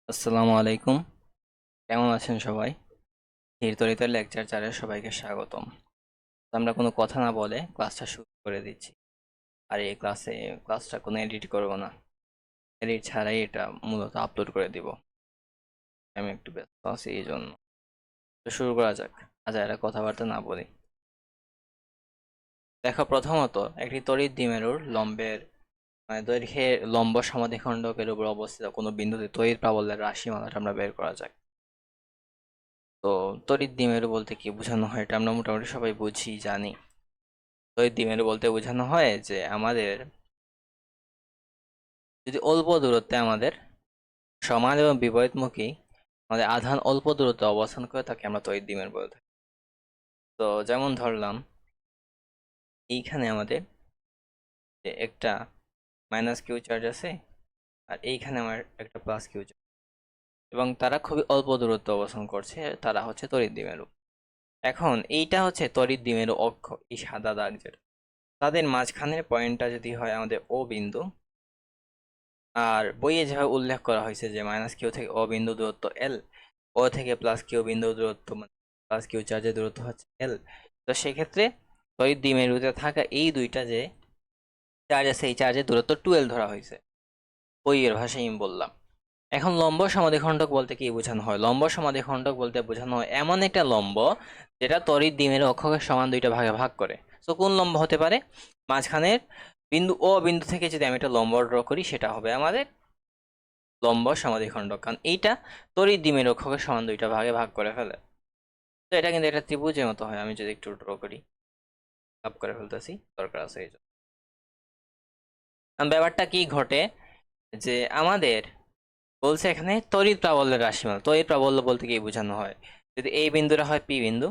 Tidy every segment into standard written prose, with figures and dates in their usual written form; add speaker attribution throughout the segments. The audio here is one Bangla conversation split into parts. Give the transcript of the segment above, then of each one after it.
Speaker 1: আসসালামু আলাইকুম। কেমন আছেন সবাই? তীরতরিতের লেকচার 4-এ সবাইকে স্বাগতম। তো আমরা কোনো কথা না বলে ক্লাসটা শুরু করে দিচ্ছি। আর এই ক্লাসটা কোনো এডিট করব না। এডিট ছাড়াই এটা মূলত আপলোড করে দিব। আমি একটু ব্যস্ত আছি এই জন্য। তো শুরু করা যাক। আচ্ছা, এটা কথাবার্তা না বলি। দেখো, প্রথমত একটি তড়িৎ দ্বিমেরুর লম্বের দৈর্ঘ্যের লম্ব সমাদ্বিখণ্ডকের উপর অবস্থিত কোনো বিন্দুতে তড়িৎ প্রাবল্যের রাশিমালাটা আমরা বের করা যাক। তো তড়িৎ দ্বিমেরু বলতে কি বোঝানো হয় এটা আমরা মোটামুটি সবাই বুঝি জানি। তড়িৎ দ্বিমেরু বলতে বোঝানো হয় যে আমাদের যদি অল্প দূরত্বে আমাদের সমান এবং বিপরীতমুখী আমাদের আধান অল্প দূরত্বে অবস্থান করে তাকে আমরা তড়িৎ দ্বিমেরু বলে থাকি। তো যেমন ধরলাম এইখানে আমাদের যে একটা মাইনাস কিউ চার্জ আছে, আর এইখানে আমার একটা প্লাস কিউ চার্জ, এবং তারা খুবই অল্প দূরত্বে অবস্থান করছে, তারা হচ্ছে তড়িৎ দ্বিমেরু। এখন এইটা হচ্ছে তড়িৎ দ্বিমেরু অক্ষ, এই সাদা দাগ যেটা, তাদের মাঝখানের পয়েন্টটা যদি হয় আমাদের ও বিন্দু, আর বইয়ে যেভাবে উল্লেখ করা হয়েছে যে মাইনাস কিউ থেকে ও বিন্দু দূরত্ব এল, ও থেকে প্লাস কিউ বিন্দু দূরত্ব মানে প্লাস কিউ চার্জের দূরত্ব হচ্ছে এল। তো সেক্ষেত্রে তড়িৎ দ্বিমেরুতে থাকা এই দুইটা যে চার্জ আছে এই চার্জের দূরত্ব 12 ধরা হয়েছে, বইয়ের ভাষায় আমি বললাম। এখন লম্ব সমাদ্বিখণ্ডক বলতে কি বোঝানো হয়? লম্ব সমাদ্বিখণ্ডক বলতে বোঝানো হয় এমন একটা লম্ব যেটা তড়িৎ দ্বিমেরু অক্ষকে সমান দুইটা ভাগে ভাগ করে। তো কোন লম্ব হতে পারে? মাঝখানের বিন্দু ও বিন্দু থেকে যদি আমি একটা লম্ব ড্র করি, সেটা হবে আমাদের লম্ব সমাদ্বিখণ্ডক, কারণ এইটা তড়িৎ দ্বিমেরু অক্ষকে সমান দুইটা ভাগে ভাগ করে ফেলে। তো এটা কিন্তু একটা ত্রিভুজের মতো হয়। আমি যদি একটু ড্র করি, ভাগ করে ফেলতেছি, দরকার আছে এই জন্য। ব্যাপারটা কি ঘটে যে আমাদের বলছে এখানে তড়িৎ প্রাবল্যের রাশিমালা। তড়িৎ প্রাবল্য বলতে কি বোঝানো হয়? যদি এই বিন্দুটা হয় পি বিন্দু,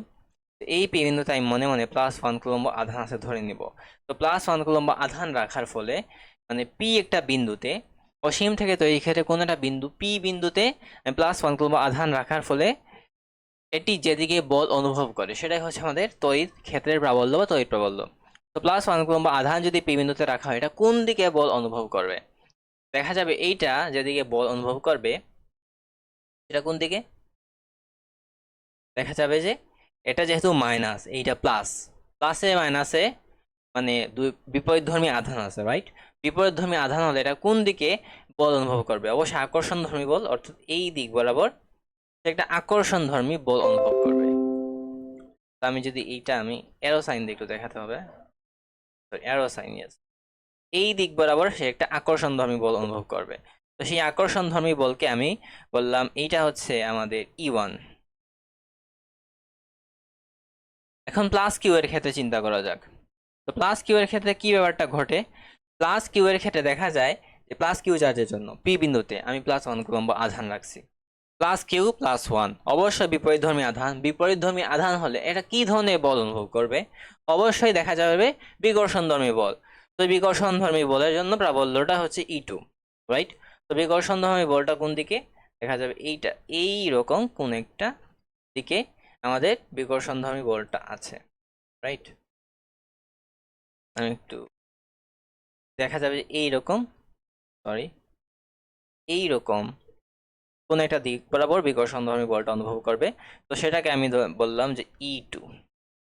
Speaker 1: এই পি বিন্দুতে আমি মনে মনে +1 কুলম্ব আধান আছে ধরে নিব। তো +1 কুলম্ব আধান রাখার ফলে মানে পি একটা বিন্দুতে, অসীম থেকে তৈরি ক্ষেত্রে কোনো একটা বিন্দু পি বিন্দুতে +1 কুলম্ব আধান রাখার ফলে এটি যেদিকে বল অনুভব করে সেটাই হচ্ছে আমাদের তড়িৎ ক্ষেত্রের প্রাবল্য বা তড়িৎ প্রাবল্য। তো +1 কুলম্ব আধান যদি পি বিন্দুতে রাখা হয়, এটা কোন দিকে বল অনুভব করবে? দেখা যাবে এইটা যেদিকে বল অনুভব করবে সেটা কোন দিকে? দেখা যাবে যে এটা যেহেতু মাইনাস, এইটা প্লাস, প্লাসে মাইনাসে মানে দুই বিপরীতধর্মী আধান আছে, রাইট? বিপরীতধর্মী আধান হলে এটা কোন দিকে বল অনুভব করবে? অবশ্যই আকর্ষণধর্মী বল, অর্থাৎ এই দিক বরাবর একটা আকর্ষণধর্মী বল অনুভব করবে। তো আমি যদি এইটা আমি অ্যারো সাইন দিয়ে একটু দেখাতে হবে, অ্যারো সাইন, ইয়েস, এই দিক বরাবর সে একটা আকর্ষণধর্মী বল অনুভব করবে। তো সেই আকর্ষণধর্মী বলকে আমি বললাম এইটা হচ্ছে আমাদের E1। এখন প্লাস কিউ এর ক্ষেত্রে চিন্তা করা যাক। তো প্লাস কিউ এর ক্ষেত্রে কি ব্যাপারটা ঘটে? প্লাস কিউ এর ক্ষেত্রে দেখা যায় যে প্লাস কিউ চার্জের জন্য পি বিন্দুতে আমি +1 কুলম্ব আধান রাখছি। প্লাস কিউ +1 অবশ্যই বিপরীতধর্মী আধান। বিপরীতধর্মী আধান হলে এটা কি ধরনের বল অনুভব করবে? অবশ্যই দেখা যাবে বিকর্ষণধর্মী বল। তো বিকর্ষণধর্মী বলের জন্য প্রাবল্যটা হচ্ছে E2, রাইট? তো বিকর্ষণধর্মী বলটা কোন দিকে? দেখা যাবে এইটা, এই রকম কোন একটা দিকে আমাদের বিকর্ষণধর্মী বলটা আছে, রাইট? আমি একটু দেখা যাবে যে এইরকম, সরি, এইরকম কোন একটা দিক বরাবর বিকর্ষণধর্মী বলটা অনুভব করবে। তো সেটাকে আমি বললাম যে E2।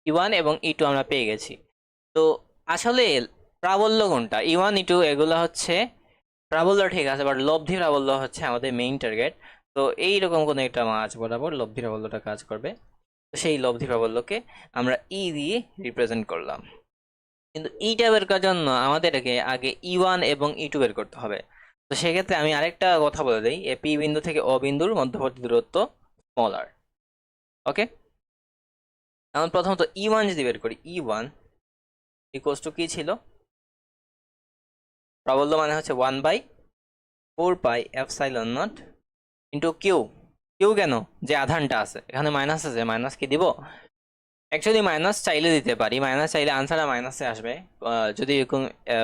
Speaker 1: E1 এবং E2 আমরা পেয়ে গেছি। তো আসলে প্রাবল্য কোনটা? E1 E2 এগুলো হচ্ছে প্রাবল্য, ঠিক আছে, বাট লব্ধি প্রাবল্য হচ্ছে আমাদের মেইন টার্গেট। তো এইরকম কোনো একটা মাছ বরাবর লব্ধি প্রাবল্যটা কাজ করবে। তো সেই লব্ধি প্রাবল্যকে আমরা ই দিয়ে রিপ্রেজেন্ট করলাম। কিন্তু ইটা বের করার জন্য আমাদেরকে আগে E1 এবং E2 বের করতে হবে। তো সেক্ষেত্রে আমি আরেকটা কথা বলে দিই, এ পি বিন্দু থেকে ও বিন্দুর মধ্যবর্তী দূরত্ব স্মলার। ওকে, এখন প্রথমত E1 যদি বের করি, E1 ইকুয়ালস টু কি ছিল? প্রাবল্য মানে হচ্ছে 1/4πε0 ইন্টু কিউ। কিউ কেন? যে আধানটা আছে এখানে মাইনাস আছে, মাইনাস কি দিব? অ্যাকচুয়ালি মাইনাস চাইলে দিতে পারি, মাইনাস চাইলে আনসারটা মাইনাসে আসবে। যদি এরকম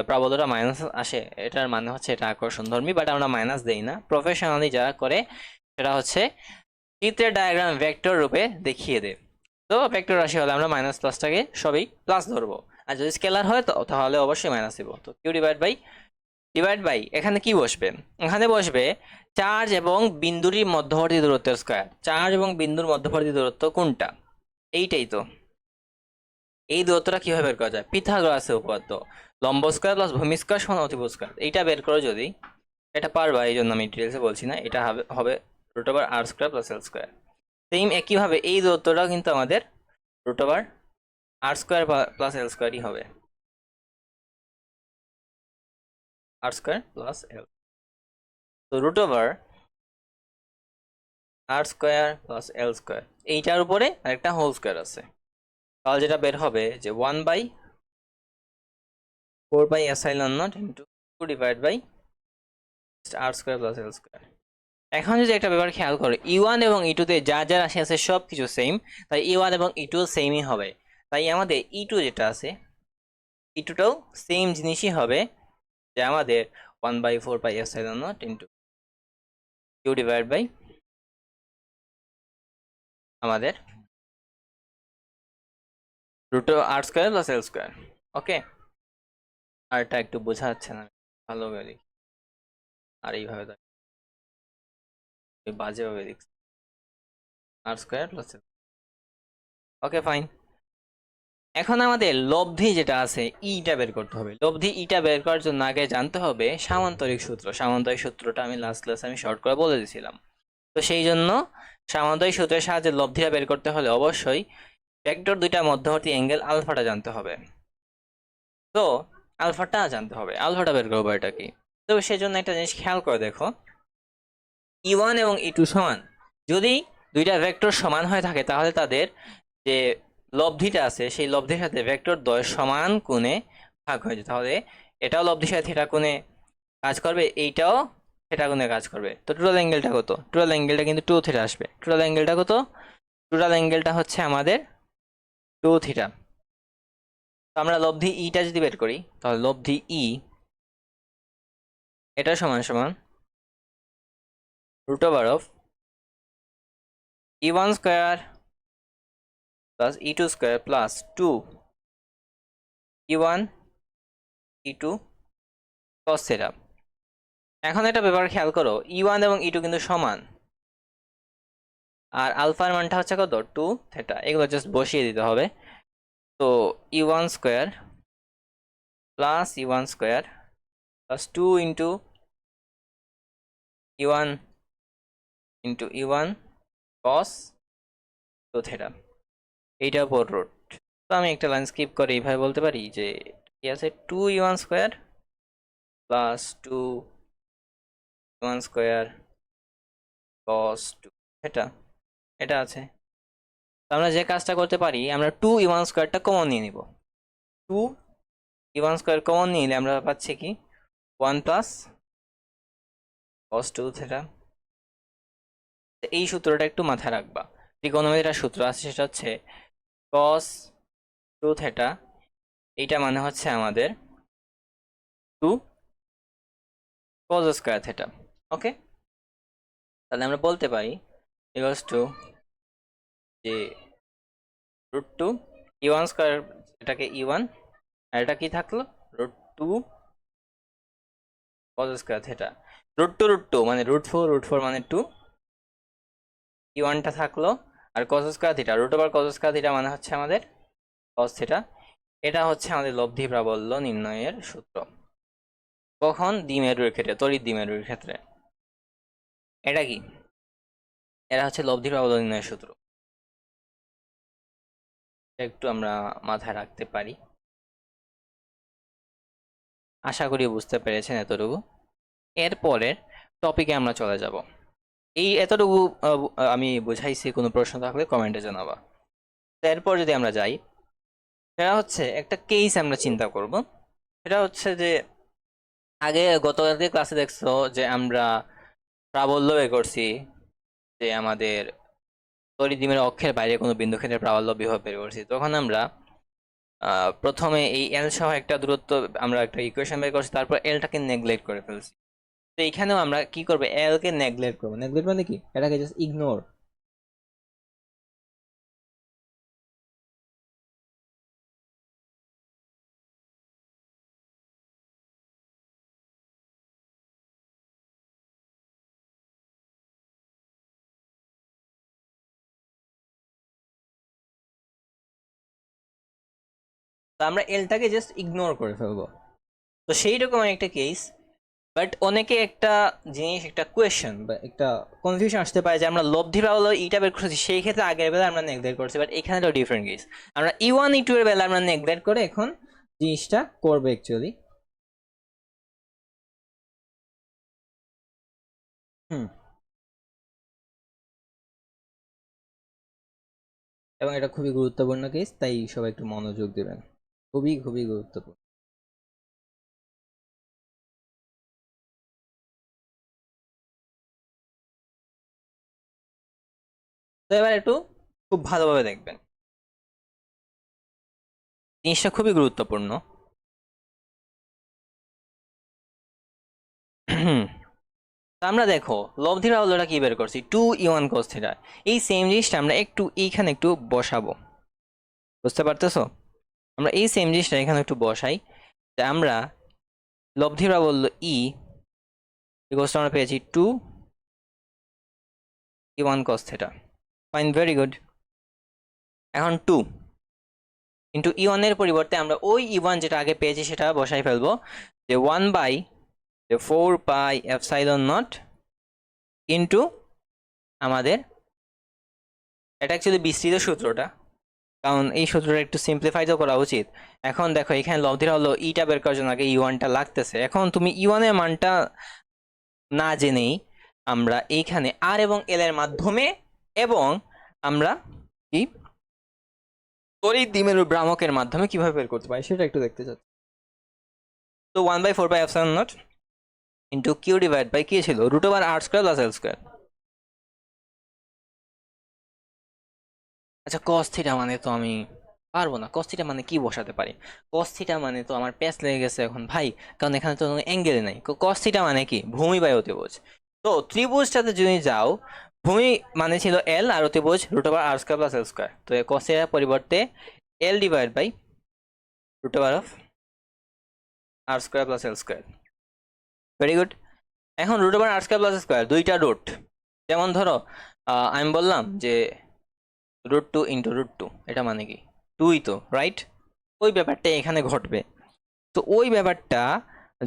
Speaker 1: প্রাবল্যটা মাইনাস আসে, এটার মানে হচ্ছে এটা আকর্ষণধর্মী, বাট আমরা মাইনাস দেই না। প্রফেশনালি যারা করে সেটা হচ্ছে চিত্রের ডায়াগ্রাম ভেক্টর রূপে দেখিয়ে দেয়। তো ভেক্টর রাশি হলে আমরা মাইনাস প্লাসটাকে সবই প্লাস ধরবো, আর যদি স্কেলার হয় তো তাহলে অবশ্যই মাইনাস দিব। তো Q divide by divide by এখানে কি বসবে? এখানে বসবে চার্জ এবং বিন্দুর মধ্যবর্তী দূরত্বের স্কয়ার। চার্জ এবং বিন্দুর মধ্যবর্তী দূরত্ব কোনটা? এইটাই তো। এই দূরত্বটা কিভাবে বের করা যায়? পিথাগোরাসের উপপাদ্য, লম্ব স্কয়ার প্লাস ভূমি স্কয়ার সমান অতিভুজ স্কয়ার। এইটা বের করো যদি, এটা পারবা, এই জন্য আমি ডিটেলসে বলছি না। এটা হবে হবে রুট ওভার আর square plus L square. Same একইভাবে এই দূরত্বটাও কিন্তু আমাদের রুট ওভার আর স্কয়ার প্লাস এল স্কয়ারই হবে, আর স্কয়ার প্লাস এল। তো রুট ওভার আর স্কয়ার প্লাস এল স্কয়ার, এইটার উপরে আরেকটা হোল স্কয়ার আছে। তাহলে যেটা বের হবে যে 1/4 epsilon naught into 2 divide by R square plus L square. এখন যদি একটা ব্যাপার খেয়াল করো, E1 এবং E2 তে যা যা রাশি আছে সব কিছু সেম, তাই E1 এবং E2 সেমই হবে। তাই আমাদের E2 যেটা আছে, E2টাও সেম জিনিসই হবে, যে আমাদের 1/4 epsilon naught into 2 divide by আমাদের root R square plus L square. Okay, আর এটা একটু বোঝা যাচ্ছে না, ভালো করে দেখি। আর এইভাবে বাজেভাবে দেখছি, আর square plus L. Okay fine. এখন আমাদের লব্ধি যেটা আছে ইটা বের করতে হবে। লব্ধি ইটা বের করার জন্য আগে জানতে হবে সামান্তরিক সূত্র। সামান্তরিক সূত্রটা আমি লাস্ট ক্লাসে আমি শর্ট করে বলে দিয়েছিলাম। তো সেই জন্য সামান্তরিক সূত্রের সাহায্যে লব্ধিটা বের করতে হলে অবশ্যই ভেক্টর দুইটা মধ্যবর্তী অ্যাঙ্গেল আলফাটা জানতে হবে। তো আলফাটা জানতে হবে, আলফাটা বের করবো এটা কি। তো সেই জন্য একটা জিনিস খেয়াল করে দেখো, E1 এবং E2 সমান। যদি দুইটা ভেক্টর সমান হয়ে থাকে তাহলে তাদের যে লব্ধিটা আছে সেই লব্ধির সাথে ভেক্টর দ্বয় সমান কোণে ভাগ হয়ে যায়। তাহলে এটাও লব্ধির সাথে থিটা কোণে কাজ করবে, এইটাও থিটা কোণে কাজ করবে। তো টোটাল অ্যাঙ্গেলটা কত? টোটাল অ্যাঙ্গেলটা কিন্তু 2 থিটা আসবে। টোটাল অ্যাঙ্গেলটা কত? টোটাল অ্যাঙ্গেলটা হচ্ছে আমাদের 2 থিটা। তো আমরা লব্ধি ইটা যদি বের করি, তাহলে লব্ধি ই এটা সমান সমান root over of E1 square plus E2 square plus 2 E1 E2 cos theta. এখন একটা ব্যাপার খেয়াল করো, E1 এবং E2 কিন্তু সমান, আর আলফার মানটা হচ্ছে কত? 2 থিটা। এগুলো জাস্ট বসিয়ে দিতে হবে। তো E1 square plus E1 square plus 2 into E1 into E1 cos 2 theta, এইটা উপর রুট। তো আমি একটা লাইন স্কিপ করে এইভাবে বলতে পারি যে কি আছে, 2E1 square plus 2E1 square cos 2 theta, এটা আছে। তো আমরা যে কাজটা করতে পারি, আমরা 2E1 স্কয়ারটা কমন নিয়ে নিব। 2E1 স্কয়ার কমন নিলে আমরা পাচ্ছি কি 1 প্লাস cos 2 থিটা। এই সূত্রটা একটু মাথায় রাখবা। ত্রিকোণমিতির একটা সূত্র আছে, সেটা হচ্ছে cos 2 থিটা, এইটা মানে হচ্ছে আমাদের 2 cos স্কয়ার থিটা। ওকে, তাহলে আমরা বলতে পারি ইকুয়ালস টু যে √2 E1 স্কয়ার, এটাকে E1 আর এটা কি থাকলো √2 cos স্কয়ার থিটা। √2 মানে √4 মানে 2, E1টা থাকলো, আর cos square theta root over cos square theta মানে হচ্ছে আমাদের cos থিটা। এটা হচ্ছে আমাদের লব্ধি প্রাবল্য নির্ণয়ের সূত্র। কখন? দ্বিমেরুর ক্ষেত্রে, তড়িৎ দ্বিমেরুর ক্ষেত্রে। এটা কি? এটা হচ্ছে লব্ধি প্রাবল্য নির্ণয়ের সূত্র। একটু আমরা মাথায় রাখতে পারি। আশা করি বুঝতে পেরেছেন এতটুকু। এরপরের টপিকে আমরা চলে যাব। এই এতটুকু আমি বুঝাইছি, কোনো প্রশ্ন থাকলে কমেন্টে জানাবা। এরপর যদি আমরা যাই, সেটা হচ্ছে একটা কেস আমরা চিন্তা করব। সেটা হচ্ছে যে আগে গতকালকে ক্লাসে দেখছো যে আমরা প্রাবল্য বের করছি, যে আমাদের তড়িৎ দ্বিমেরুর অক্ষের বাইরে কোনো বিন্দু ক্ষেত্রে প্রাবল্য বিভব বের করছি। তখন আমরা প্রথমে এই এল সহ একটা দূরত্ব, আমরা একটা ইকুয়েশন বের করছি, তারপর এলটাকে নেগলেক্ট করে ফেলছি। তো এখানেও আমরা কি করবো? এল কে নেগলেক্ট করবো। নেগলেক্ট মানে কি? এটাকে জাস্ট ইগনোর। আমরা এলটাকে জাস্ট ইগনোর করে ফেলবো। তো সেই রকম একটা কেস। বাট অনেকে একটা জিনিস, একটা কোয়েশ্চেন বা একটা কনফিউশন আসতে পারে যে আমরা লব্ধি পাওয়ালো ইটা বের করছি, সেই ক্ষেত্রে আগের বেলা আমরা নেগলেক্ট করছি, বাট এখানে তো ডিফারেন্ট কেস। আমরা E1 E2 এর বেলা আমরা নেগলেক্ট করে এখন জিনিসটা করবো অ্যাকচুয়ালি। হুম। এবং এটা খুবই গুরুত্বপূর্ণ কেস, তাই সবাই একটু মনোযোগ দেবেন, খুবই খুবই গুরুত্বপূর্ণ। তো এবার একটু খুব ভালোভাবে দেখবেন, জিনিসটা খুবই গুরুত্বপূর্ণ। তো আমরা দেখো লব্ধি বাহুল্যটা কি বের করছি, 2E1 cos থিটা। এই সেম জিনিসটা আমরা একটু এইখানে একটু বসাবো, বুঝতে পারতেছো? আমরা এই সেম জিনিসটা এখানে একটু বসাই, যে আমরা লব্ধি বাহুল্য আমরা পেয়েছি 2E1 cos theta. Fine, very good. এখন 2 ইন্টু E1 এর পরিবর্তে আমরা ওই E1 যেটা আগে পেয়েছি সেটা বসাই ফেলবো, যে 1/4πε0 ইন্টু আমাদের, এটা অ্যাকচুয়ালি বিস্তৃত সূত্রটা, কারণ এই সূত্রটা একটু সিম্পলিফাই তো করা উচিত। এখন দেখো এখানে লব্ধিটা হলো ইটা বের করার জন্য আগে E1টা লাগতেছে। এখন তুমি E1 এর মানটা না জেনেই আমরা এইখানে আর এবং এল এর মাধ্যমে, এবং আমরা কি তড়িৎ দ্বিমেরু ভ্রামকের মাধ্যমে কিভাবে বের করতে পারি সেটা একটু দেখতে চাচ্ছি। তো 1/4πε0 ইন্টু কিউ ডিভাইড বাই কি ছিল, √r² প্লাস l²। আচ্ছা cos থিটা মানে তো আমি পারবো না, cos থিটা মানে কি বসাতে পারি? cos থিটা মানে তো আমার প্যাচ লেগে গেছে এখন ভাই, কারণ এখানে তো কোনো অ্যাঙ্গেল নাই। cos থিটা মানে কি, ভূমি বাই অতিভুজ। তো ত্রিভুজটাতে যদি যাও, ভূমি মানে ছিল এল আর অতিভুজ √r² প্লাস l²। তো cos থিটার পরিবর্তে L divide by √r² plus l²। Very good. এখন √r² প্লাস স্কোয়ার দুইটা রুট, যেমন ধরো আমি বললাম যে √2 ইন্টু √2, এটা মানে কি 2ই তো, রাইট? ওই ব্যাপারটা এখানে ঘটবে। তো ওই ব্যাপারটা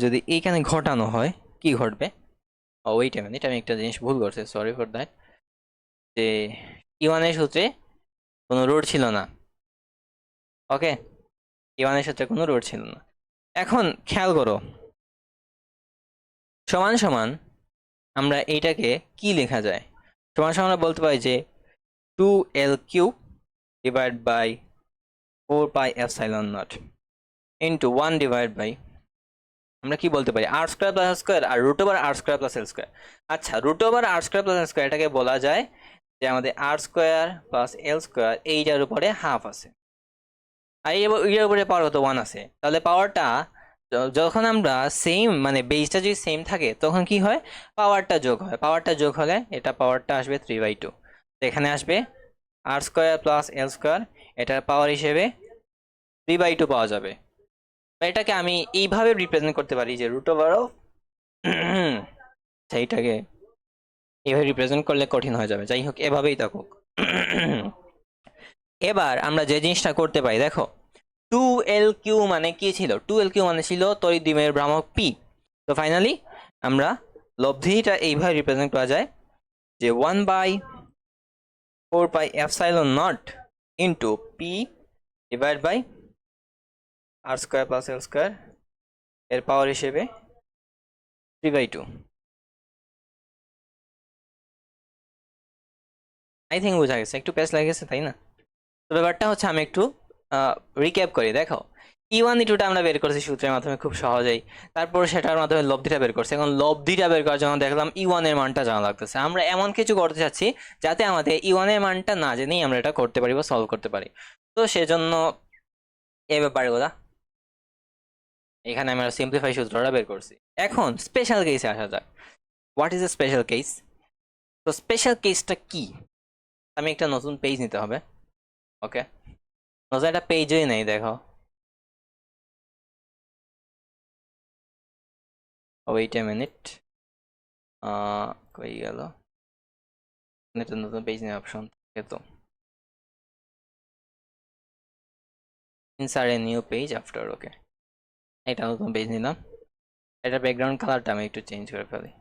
Speaker 1: যদি এইখানে ঘটানো হয়, কি ঘটবে? ওয়েট এ মিনিট, আমি একটা জিনিস ভুল করছি, সরি ফর দ্যাট। যে E1 এর সূত্রে কোনো রুট ছিল না, ওকে? E1 এর সূত্রে কোনো রুট ছিল না। এখন খেয়াল করো, সমান সমান আমরা এইটাকে কি লেখা যায়? সমান সমান আমরা বলতে পারি যে 2L³ divide by 4πε0 into 1 divide by, আমরা কি বলতে পারি, r² প্লাস স্কোয়ার আর √r² প্লাস l²। আচ্ছা, √r² প্লাস l² এটাকে বলা যায় যে আমাদের r² প্লাস l² এইটার উপরে হাফ আছে, আর এর উপরে পাওয়ার কত, 1 আছে। তাহলে পাওয়ারটা যখন আমরা সেম মানে বেসটা যদি সেম থাকে তখন কি হয়, পাওয়ারটা যোগ হয়। পাওয়ারটা যোগ হলে এটা পাওয়ারটা আসবে 3/2। তো এখানে আসবে r² প্লাস l², এটার পাওয়ার হিসেবে 3/2 পাওয়া যাবে। এটাকে আমি এইভাবে রিপ্রেজেন্ট করতে পারি যে √, সেইটাকে এভাবে রিপ্রেজেন্ট করলে কঠিন হয়ে যাবে, যাই হোক এভাবেই থাকুক। এবার আমরা যে জিনিসটা করতে পারি, দেখো 2L³ মানে কি ছিল, 2L³ মানে ছিল তড়িৎ দ্বিমেরু ভ্রামক P। তো ফাইনালি আমরা লব্ধিটা এইভাবে রিপ্রেজেন্ট করা যায় যে 1/4πε0 into P divide by r² plus l², এর পাওয়ার হিসেবে 3/2। আই থিঙ্ক বোঝা গেছে, একটু প্যাচ লেগে গেছে তাই না? তো ব্যাপারটা হচ্ছে, আমি একটু রিক্যাপ করি। দেখো E1 E2টা আমরা বের করেছি সূত্রের মাধ্যমে খুব সহজেই, তারপর সেটার মাধ্যমে লব্ধিটা বের করছি। এখন লব্ধিটা বের করার জন্য দেখলাম E1 এর মানটা জানা লাগতেছে। আমরা এমন কিছু করতে চাচ্ছি যাতে আমাদের E1 এর মানটা না জেনেই আমরা এটা করতে পারি বা সলভ করতে পারি। তো সেজন্য এই ব্যাপারগুলা এখানে আমরা সিম্পলিফাই সূত্রটা বের করছি। এখন স্পেশাল কেসে আসা যাক। What is a special case? তো স্পেশাল কেসটা কি? আমি একটা নতুন পেজ নিতে হবে, ওকে? নতুন একটা পেজই নেই, দেখো ওয়েট এ মিনিট, কই গেল? একটা নতুন পেজ নিয়ে অপশন থাকে তো। Insert a new page after, okay এটা নতুন পেজ নিলাম। এটা ব্যাকগ্রাউন্ড কালারটা আমি একটু চেঞ্জ করে ফেলি।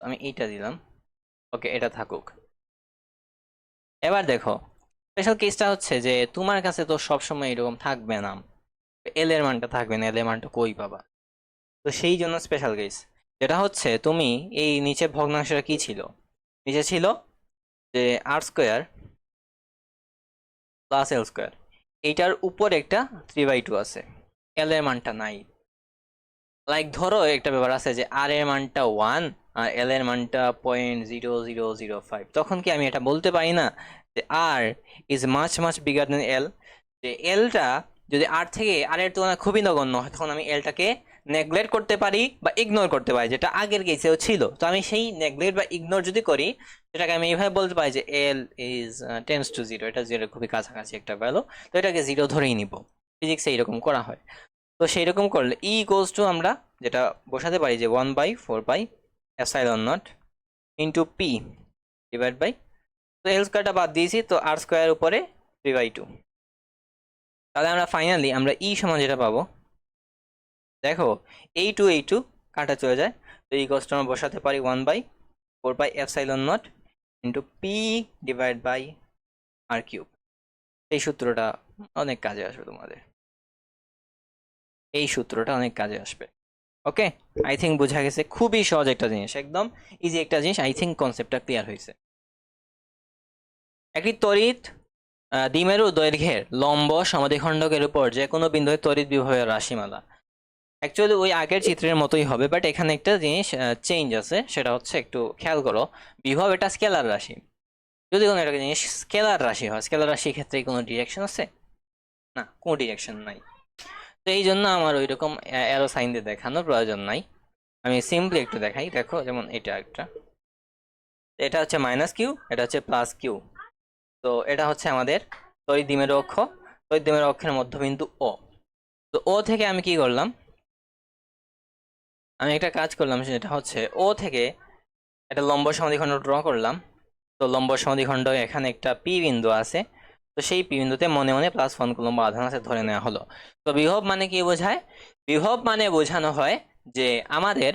Speaker 1: আমি এইটা দিলাম, ওকে এটা থাকুক। এবার দেখো স্পেশাল কেসটা হচ্ছে যে তোমার কাছে তো সবসময় এরকম থাকবে না, এল এর মানটা থাকবে না, এল এর মানটা কই পাবা? তো সেই জন্য স্পেশাল কেস যেটা হচ্ছে, তুমি এই নিচে ভগ্নাংশটা কি ছিল, নিচে ছিল যে আর স্কোয়ার প্লাস এল স্কোয়ার, এইটার উপর একটা 3/2 আছে, এল এর মানটা নাই। লাইক ধরো একটা ব্যাপার আছে যে আর এর মানটা 1 আর এল এর মানটা 0.0005, তখন কি আমি এটা বলতে পারি না যে r is much much bigger than L? যে এলটা যদি আর থেকে আর এর তুলনায় খুবই নগণ্য হয়, তখন আমি এলটাকে নেগলেক্ট করতে পারি বা ইগনোর করতে পারি, যেটা আগের কেসেও ছিল। তো আমি সেই নেগলেক্ট বা ইগনোর যদি করি, সেটাকে আমি এইভাবে বলতে পারি যে এল ইজ টেন্স টু জিরো, এটা জিরোর খুবই কাছাকাছি একটা ভ্যালু, তো এটাকে জিরো ধরেই নিব। ফিজিক্সে এইরকম করা হয়। তো সেই রকম করলে ই ইকুয়ালস টু আমরা যেটা বসাতে পারি যে 1/4πε0 ইন্টু পি ডিভাইড বাই, তো এল স্কোয়ারটা বাদ দিয়েছি, তো আর স্কোয়ার উপরে 3/2। তাহলে আমরা ফাইনালি আমরা ই সমান যেটা পাবো, দেখো এই টু কাটা চলে যায়, তো ইকুয়ালস টু আমরা বসাতে পারি 1/4πε0 into P divide by r cube. এই সূত্রটা অনেক কাজে আসবে তোমাদের, এই সূত্রটা অনেক কাজে আসবে। ওকে, আই থিঙ্ক বোঝা গেছে, খুবই সহজ একটা জিনিস, একদম ইজি একটা জিনিস। আই থিঙ্ক কনসেপ্টটা ক্লিয়ার হয়েছে। একটি তড়িৎ দ্বিমেরু দৈর্ঘ্যের লম্ব সমদ্বিখণ্ডকের উপর যে কোনো বিন্দুতে তড়িৎ বিভবের রাশিমালা। অ্যাকচুয়ালি ওই আগের চিত্রের মতোই হবে, বাট এখানে একটা জিনিস চেঞ্জ আছে, সেটা হচ্ছে একটু খেয়াল করো। বিভব এটা স্কেলার রাশি, যদি কোনো একটা জিনিস স্কেলার রাশি হয়, স্কেলার রাশির ক্ষেত্রে কোনো ডিরেকশন আছে? না, কোনো ডিরেকশন নাই। তো এই জন্য আমার ওই রকম অ্যারো সাইন দিয়ে দেখানোর প্রয়োজন নাই, আমি সিম্পলি একটু দেখাই। দেখো যেমন এটা একটা, এটা হচ্ছে মাইনাস কিউ, এটা হচ্ছে প্লাস কিউ। তো এটা হচ্ছে আমাদের তড়িৎ দ্বিমেরু অক্ষ, তড়িৎ দ্বিমেরু অক্ষের মধ্যবিন্দু ও। তো ও থেকে আমি কি করলাম, আমি একটা কাজ করলাম, সেটা হচ্ছে ও থেকে একটা লম্ব সমদ্বিখণ্ড ড্র করলাম। তো লম্ব সমদ্বিখণ্ড এখানে একটা পি বিন্দু আছে, তো সেই পি বিন্দুতে মনে মনে +1 কুলম্ব আধান আছে ধরে নেওয়া হলো। তো বিভব মানে কি বোঝায়? বিভব মানে বোঝানো হয় যে আমাদের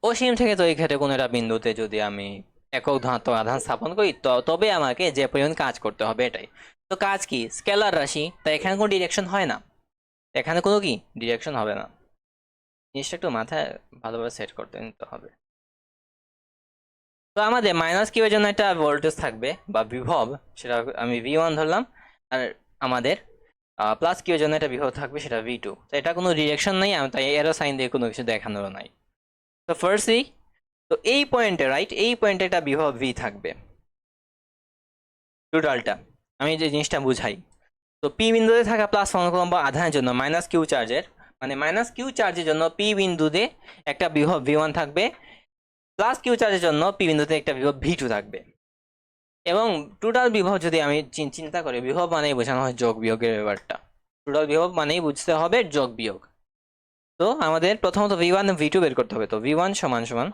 Speaker 1: অসীম থেকে তড়িৎ ক্ষেত্রে কোনো একটা বিন্দুতে যদি আমি একক ধনাত্মক আধান স্থাপন করি, তবে আমাকে যে পরিমাণ কাজ করতে হবে এটাই। তো কাজ কি? স্কেলার রাশি, তাই এখানে কোনো ডিরেকশন হয় না, এখানে কোনো কি ডিরেকশন হবে না। জিনিসটা একটু মাথায় ভালোভাবে সেট করতে নিতে হবে। তো আমাদের মাইনাস কিউ এর জন্য একটা ভোল্টেজ থাকবে বা বিভব, সেটা আমি V1 ধরলাম, আর আমাদের প্লাস কিউ এর জন্য একটা বিভব থাকবে, সেটা V2। তো এটা কোনো ডিরেকশন নাই, আমি তাই এরো সাইন দিয়ে কোনো কিছু দেখানোর নাই। তো ফার্স্টলি, তো এই পয়েন্টে রাইট, এই পয়েন্টে একটা বিভব V থাকবে টোটালটা, আমি যে জিনিসটা বুঝাই। তো পি বিন্দুতে থাকা +1 কুলম্ব আধানের জন্য মাইনাস কিউ চার্জের, মানে মাইনাস কিউ চার্জের জন্য পি বিন্দুতে একটা বিভব V1 থাকবে, প্লাস কিউ চার্জের জন্য পি বিন্দুতে একটা বিভব V2 থাকবে। এবং টোটাল বিভব যদি আমি চিন্তা করি, বিভব মানেই বোঝানো হয় যোগ বিয়োগের ব্যাপারটা, টোটাল বিভব মানেই বুঝতে হবে যোগ বিয়োগ। তো আমাদের প্রথমত V1 V2 বের করতে হবে। তো V1 সমান সমান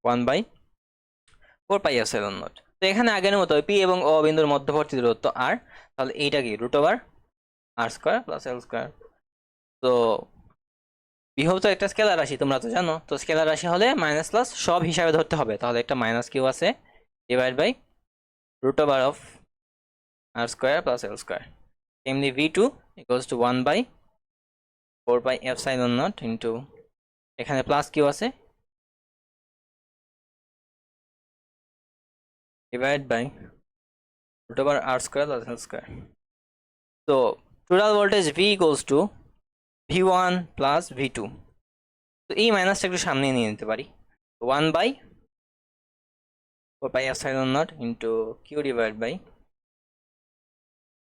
Speaker 1: 1/4πε0। তো এখানে আগের মতো পি এবং ও বিন্দুর মধ্যবর্তী দূরত্ব আর, তাহলে এইটা কি √r² + l²। তো বিভব তো একটা স্কেলার রাশি, তোমরা তো জানো। তো স্কেলার রাশি হলে মাইনাস প্লাস সব হিসাবে ধরতে হবে, তাহলে একটা মাইনাস কিউ আছে ডিভাইড বাই √r² + l²। এমনি V2 ইকুয়ালস টু 1/4πε0 ইন্টু, এখানে প্লাস কিউ আছে, ডিভাইড বাই √r² + l²। তো total voltage V equals to V1 + V2। তো এই মাইনাসটা একটু সামনে নিয়ে নিতে পারি, 1/4πε0 into q divide by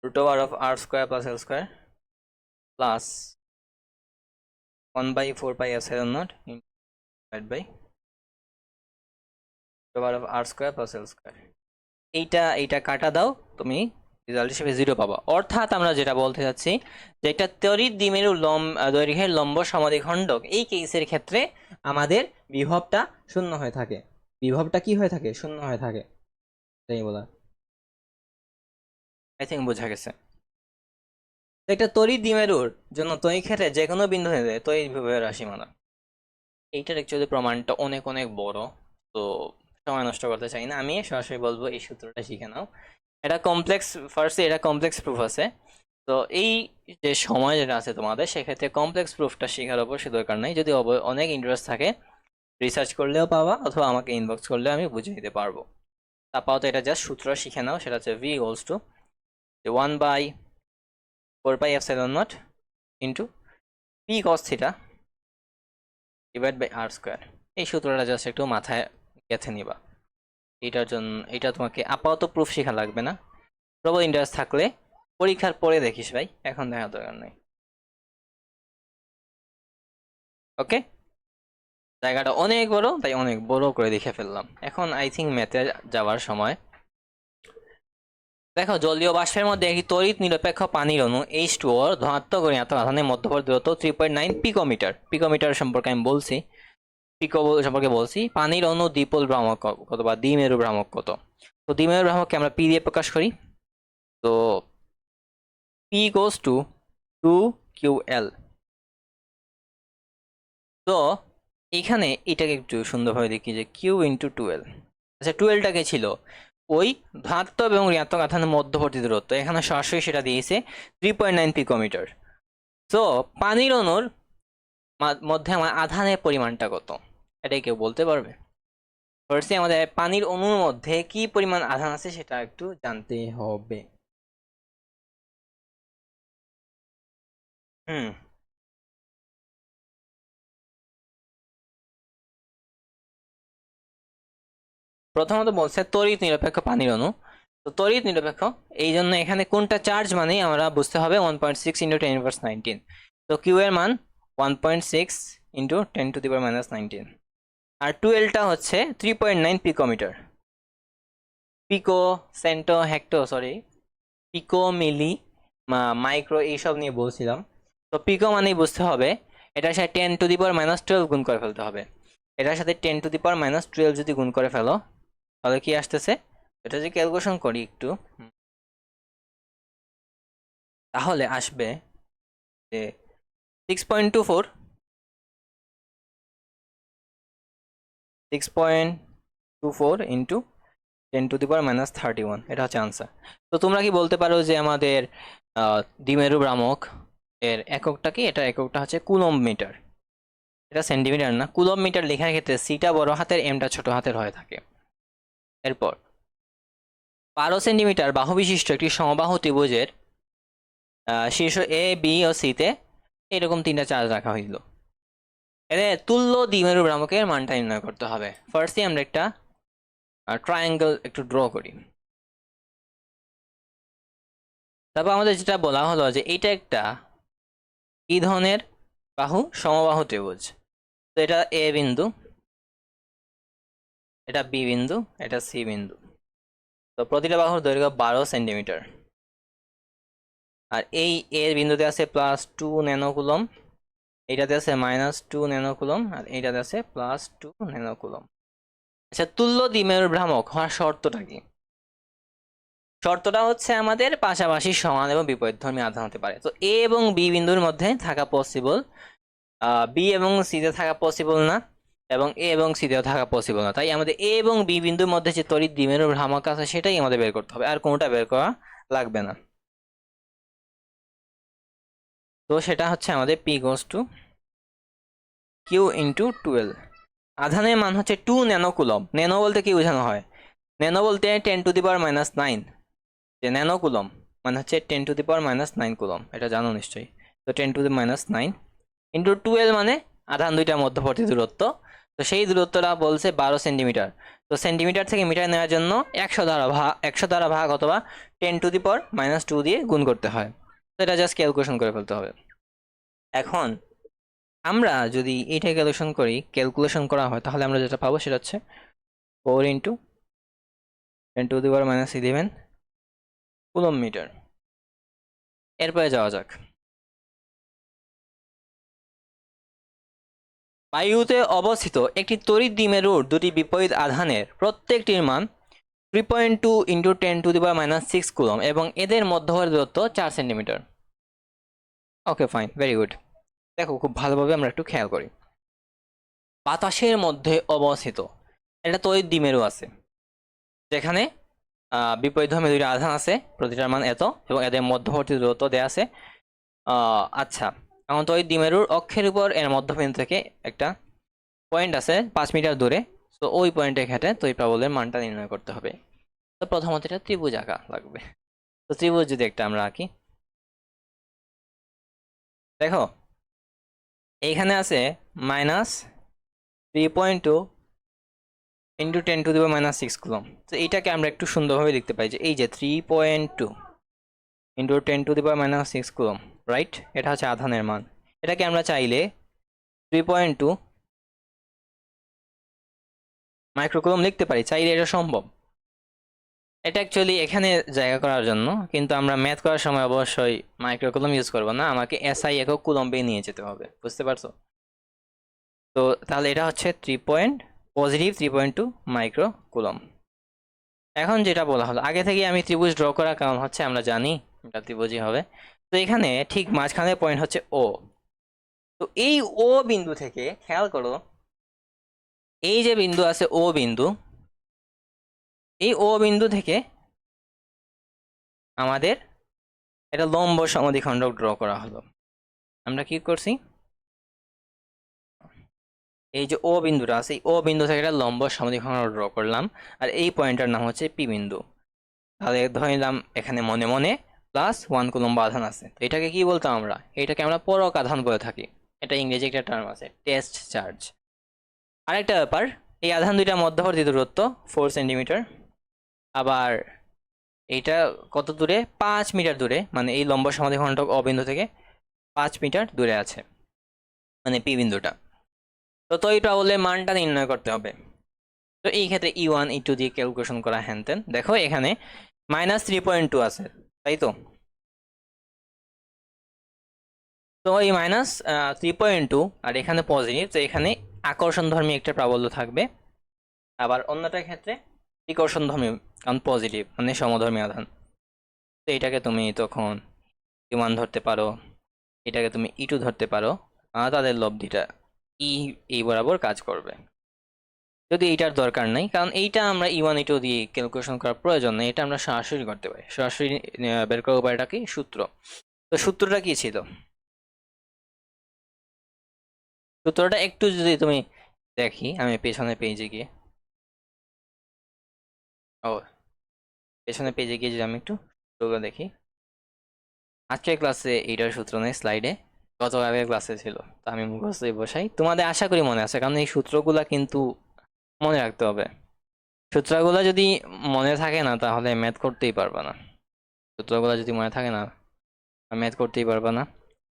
Speaker 1: √r² + l² plus 1/4πε0 divide by √r² + l²। এইটা কাটা দাও তুমি, রেজাল্ট হিসেবে 0 পাবা। অর্থাৎ আমরা যেটা বলতে চাচ্ছি যে একটা তড়িৎ দ্বিমেরু দৈর্ঘ্যের লম্ব সমাদ্বিখণ্ডক, এই কেসের ক্ষেত্রে আমাদের বিভবটা শূন্য হয়ে থাকে। বিভবটা কি হয়ে থাকে? শূন্য হয়ে থাকে, এটাই বলা। আই থিঙ্ক বোঝা গেছে। একটা তড়িৎ দ্বিমেরুর জন্য তড়িৎ ক্ষেত্রে যে কোনো বিন্দু নিতে তড়িৎ বিভবের রাশিমালা। এইটার অ্যাকচুয়ালি প্রমাণটা অনেক অনেক বড়, তো সময় নষ্ট করতে চাই না, আমি সরাসরি বলবো এই সূত্রটা শিখে নাও। এটা কমপ্লেক্স, ফার্স্টে এটা কমপ্লেক্স প্রুফ আছে। তো এই যে সময় যেটা আছে তোমাদের, সেক্ষেত্রে কমপ্লেক্স প্রুফটা শেখার অবশ্যই দরকার নেই। যদি অনেক ইন্টারেস্ট থাকে রিসার্চ করলেও পাবা, অথবা আমাকে ইনবক্স করলে আমি বুঝিয়ে দিতে পারবো। আপাতত এটা জাস্ট সূত্র শিখে নাও, সেটা হচ্ছে V equals to 1/4πε0 into P cos theta divide by r square. এই সূত্রটা জাস্ট একটু মাথায় গেঁথে নিবা। এটার জন্য এটা তোমাকে আপাতত প্রুফ শেখা লাগবে না, প্রবল ইন্টারেস্ট থাকলে পরীক্ষার পরে দেখিস ভাই, এখন দেখার দরকার নেই। ওকে, জায়গাটা অনেক বড়, তাই অনেক বড় করে দেখে ফেললাম। এখন আই থিঙ্ক ম্যাথে যাওয়ার সময়। দেখো, জলীয় বাষ্পের মধ্যে একটি তড়িৎ নিরপেক্ষ পানির অণু H2O ধনাত্মক ঋণাত্মক আধানের মধ্যবর্তী দূরত্ব 3.9 পিকোমিটার। পিকোমিটার সম্পর্কে আমি বলছি, পিকো সম্পর্কে বলছি। পানির অণু দ্বিপোল ভ্রামক কত বা দ্বিমেরু ভ্রামক কত? তো দ্বিমেরু ভ্রামককে আমরা পি দিয়ে প্রকাশ করি। তো পি গোস টু 2QL। তো এখানে এটাকে একটু সুন্দরভাবে দেখি যে কিউ ইন্টু 12। আচ্ছা, 12টাকে ছিল ওই ধনাত্মক এবং ঋণাত্মক আধানের মধ্যবর্তী দূরত্ব, এখানে সরাসরি সেটা দিয়েছে 3.9 পিকোমিটার। তো পানির অণুর মধ্যে আমার আধানের পরিমাণটা কত, এটাই কেউ বলতে পারবে? ফার্স্টে আমাদের পানির অণুর মধ্যে কি পরিমাণ আধান আছে সেটা একটু জানতে হবে। হুম, প্রথমত বলছে তড়িৎ নিরপেক্ষ পানির অণু। তো তড়িৎ নিরপেক্ষ, এই জন্য এখানে কোনটা চার্জ মানে আমরা বুঝতে হবে 1.6 ইন্টু 10⁻19। তো কিউ এর মান 1.6 ইন্টু 10⁻19, আর 12টা হচ্ছে 3.9 পিকোমিটার। পিকো, সেন্টো, হেক্টো, সরি, পিকো, মিলি, মাইক্রো এইসব নিয়ে বলছিলাম। তো পিকো মানেই বুঝতে হবে এটার সাথে 10⁻12 গুণ করে ফেলতে হবে। এটার সাথে 10⁻12 যদি গুণ করে ফেলো, তাহলে কি আসতেছে? এটা যদি ক্যালকুলেশন করি একটু, তাহলে আসবে যে 6.24, 6.24 ইন্টু 10⁻31, এটা হচ্ছে আনসার। তো তোমরা কি বলতে পারো যে আমাদের দ্বিমেরু ভ্রামক এর এককটা কি? এটা এককটা হচ্ছে কুলম্ব মিটার। এটা সেন্টিমিটার না, কুলম্ব মিটার লেখার ক্ষেত্রে সিটা বড় হাতের, এমটা ছোট হাতের হয়ে থাকে। এরপর 12 সেন্টিমিটার বাহু বিশিষ্ট একটি সমবাহু ত্রিভুজের শীর্ষ এ, বি ও সিতে এরকম তিনটা চার্জ রাখা হইল। এদের তুল্য দ্বিমেরু ভ্রামকের মানটা নির্ণয় করতে হবে। ফার্স্টে আমরা একটা ট্রায়াঙ্গেল একটু ড্র করি। তারপর আমাদের যেটা বলা হলো যে এটা একটা কি ধরনের বাহু? সমবাহু ত্রিভুজ। তো এটা এ বিন্দু, এটা বি বিন্দু, এটা সি বিন্দু। তো প্রতিটা বাহুর দৈর্ঘ্য 12 সেন্টিমিটার। আর এই এর বিন্দুতে আছে +2 ন্যানোকুলম, এইটাতে আছে -2 ন্যানোকুলম, আর এইটাতে আছে +2 ন্যানোকুলম। আচ্ছা, তুল্য দ্বিমেরু ভ্রামক হওয়ার শর্তটা কি? শর্তটা হচ্ছে আমাদের পাশাপাশি সমান এবং বিপরীতধর্মী আধান হতে পারে। তো এ এবং বি বিন্দুর মধ্যে থাকা পসিবল, বি এবং সিতে থাকা পসিবল না, এবং এ এবং সিতেও থাকা পসিবল না। তাই আমাদের এ এবং বি বিন্দুর মধ্যে যে তড়িৎ দ্বিমেরু ভ্রামক আছে সেটাই আমাদের বের করতে হবে, আর কোনোটা বের করা লাগবে না। তো সেটা হচ্ছে আমাদের P goes to Q into 12। আধানের মান হচ্ছে 2 ন্যানোকুলম। ন্যানো বলতে কি বোঝানো হয়? ন্যানো বলতে 10⁻⁹, যে ন্যানোকুলম মানে হচ্ছে 10⁻⁹ কুলম, এটা জানো নিশ্চয়ই। তো 10⁻⁹ ইন্টু 12 মানে আধান দুইটার মধ্যবর্তী দূরত্ব। তো সেই দূরত্বটা বলছে 12 সেন্টিমিটার। তো সেন্টিমিটার থেকে মিটার নেওয়ার জন্য 100 দ্বারা ভাগ অথবা 10⁻⁻2 দিয়ে গুণ করতে হয়। তো এটা জাস্ট ক্যালকুলেশন করে ফেলতে হবে। এখন আমরা যদি এইটা ক্যালকুলেশন করা হয়, তাহলে আমরা যেটা পাবো সেটা হচ্ছে 4 ইন্টু 10⁻11 কুলম্ব মিটার। এরপরে যাওয়া যাক। বায়ুতে অবস্থিত একটি তড়িৎ দ্বিমেরুর দুটি বিপরীত আধানের প্রত্যেকটির মান 3.2 ইন্টু 10⁻⁻6 কুলম এবং এদের মধ্যবর্তী দূরত্ব 4 centimetre. Okay fine, very good. দেখো খুব ভালোভাবে আমরা একটু খেয়াল করি। বাতাসের মধ্যে অবস্থিত একটা তড়িৎ দ্বিমেরু আছে, যেখানে বিপরীতধর্মী দুইটা আধান আছে, প্রতিটার মান এত এবং এদের মধ্যবর্তী দূরত্ব দেয়া আছে। আচ্ছা, এখন তড়িৎ দ্বিমেরুর অক্ষের উপর এর মধ্যবিন্দু থেকে একটা পয়েন্ট আছে 5 মিটার দূরে। তো ওই পয়েন্টে ঘেটে তড়িৎ প্রাবল্যের মানটা নির্ণয় করতে হবে। তো প্রথমত এটা ত্রিভুজ আঁকা লাগবে। তো ত্রিভুজ যদি একটা আমরা আঁকি, দেখো এইখানে আছে -3.2 ইন্টু 10⁻⁻6 কুলম। তো এইটাকে আমরা একটু সুন্দরভাবে লিখতে পাই যে এই যে 3.2 ইন্টু 10⁻⁻6 কুলম, রাইট? এটা হচ্ছে আধানের মান। এটাকে আমরা চাইলে 3.2 মাইক্রোকুলম লিখতে পারি, চাইলে এটা সম্ভব। এটা অ্যাকচুয়ালি এখানে জায়গা করার জন্য, কিন্তু আমরা ম্যাথ করার সময় অবশ্যই মাইক্রোকুলম ইউজ করবো না, আমাকে এসআই একক কুলম্বে নিয়ে যেতে হবে, বুঝতে পারছো? তো তাহলে এটা হচ্ছে +3.2 মাইক্রো কুলম। এখন যেটা বলা হলো, আগে থেকে আমি ত্রিভুজ ড্র করার কারণ হচ্ছে আমরা জানি এটা ত্রিভুজই হবে। তো এখানে ঠিক মাঝখানে পয়েন্ট হচ্ছে ও। তো এই ও বিন্দু থেকে খেয়াল করো, এই যে বিন্দু আছে ও বিন্দু, এই ও বিন্দু থেকে আমাদের এটা লম্ব সমদ্বিখণ্ডক ড্র করা হলো। আমরা কি করছি, এই যে ও বিন্দুটা আছে, ও বিন্দু থেকে একটা লম্ব সমদ্বিখণ্ডক ড্র করলাম, আর এই পয়েন্টটার নাম হচ্ছে পি বিন্দু। তাহলে ধরে নিলাম এখানে মনে মনে +1 কুলম্ব আধান আছে। তো এটাকে কি বলতাম আমরা? এটাকে আমরা পরক আধান বলে থাকি। এটা ইংরেজি একটা টার্ম আছে, টেস্ট চার্জ। আরেকটা ব্যাপার, এই আধান দুইটা মধ্যবর্তী দূরত্ব 4 সেন্টিমিটার। আবার এইটা কত দূরে? 5 মিটার দূরে, মানে এই লম্ব সমদ্বিখণ্ডক ও বিন্দু থেকে 5 মিটার দূরে আছে, মানে পি বিন্দুটা। তো তড়িৎ প্রাবল্যের মানটা নির্ণয় করতে হবে। তো এই ক্ষেত্রে E1 E2 দিয়ে ক্যালকুলেশন করা হ্যানতেন। দেখো এখানে -3.2 আছে, তাই তো? তো এই -3.2 আর এখানে পজিটিভ, তো এখানে আকর্ষণধর্মী একটা প্রাবল্য থাকবে। আবার অন্যটার ক্ষেত্রে বিকর্ষণধর্মী, কারণ পজিটিভ মানে সমধর্মী আধান। তো এটাকে তুমি তখন E1 ধরতে পারো, এটাকে তুমি E2 ধরতে পারো, তাদের লব্ধিটা এই বরাবর কাজ করবে। যদি এইটার দরকার নাই, কারণ এইটা আমরা E1 E2 দিয়ে ক্যালকুলেশন করার প্রয়োজন নেই, এটা আমরা সরাসরি করতে পারি। সরাসরি বের করার উপায়টা কি? সূত্র। তো সূত্রটা কি ছিল? সূত্রটা একটু যদি তুমি দেখি, আমি পেছনে পেজে গিয়ে, ও পেছনে পেজে গিয়ে যদি আমি একটু সূত্রগুলো দেখি, আজকের ক্লাসে এইটার সূত্র নেই স্লাইডে, গত আগের ক্লাসে ছিল। তো আমি মুখস্থই বসাই, তোমাদের আশা করি মনে আছে, কারণ এই সূত্রগুলা কিন্তু মনে রাখতে হবে। সূত্রগুলো যদি মনে থাকে না, তাহলে ম্যাথ করতেই পারবে না। সূত্রগুলো যদি মনে থাকে না, ম্যাথ করতেই পারবে না।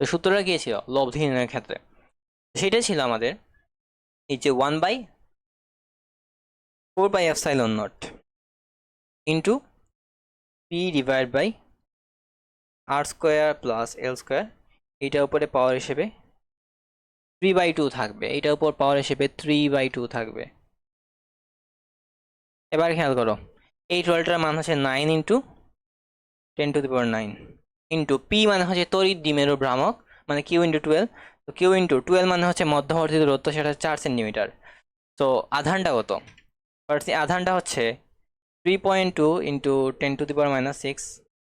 Speaker 1: তো সূত্রটা কি ছিল লব্ধি নির্ণয়ের ক্ষেত্রে? সেটা ছিল আমাদের এই যে 1/4πε0 ইন্টু P/r² + L²। এইটার উপরে পাওয়ার হিসেবে 3/2 থাকবে, এইটার উপর পাওয়ার হিসেবে 3/2 থাকবে। এবার খেয়াল করো, এই টোটালটার মান হচ্ছে 9 ইন্টু 10⁹ ইন্টু পি মানে হচ্ছে তড়িৎ দ্বিমেরু ভ্রামক, মানে কিউ ইন্টু 12। তো কিউ ইন্টু 12 মানে হচ্ছে মধ্যবর্তী দূরত্ব, সেটা 4 সেন্টিমিটার। তো আধানটা কত? আধানটা হচ্ছে 3.2 ইন্টু 10⁻⁻6,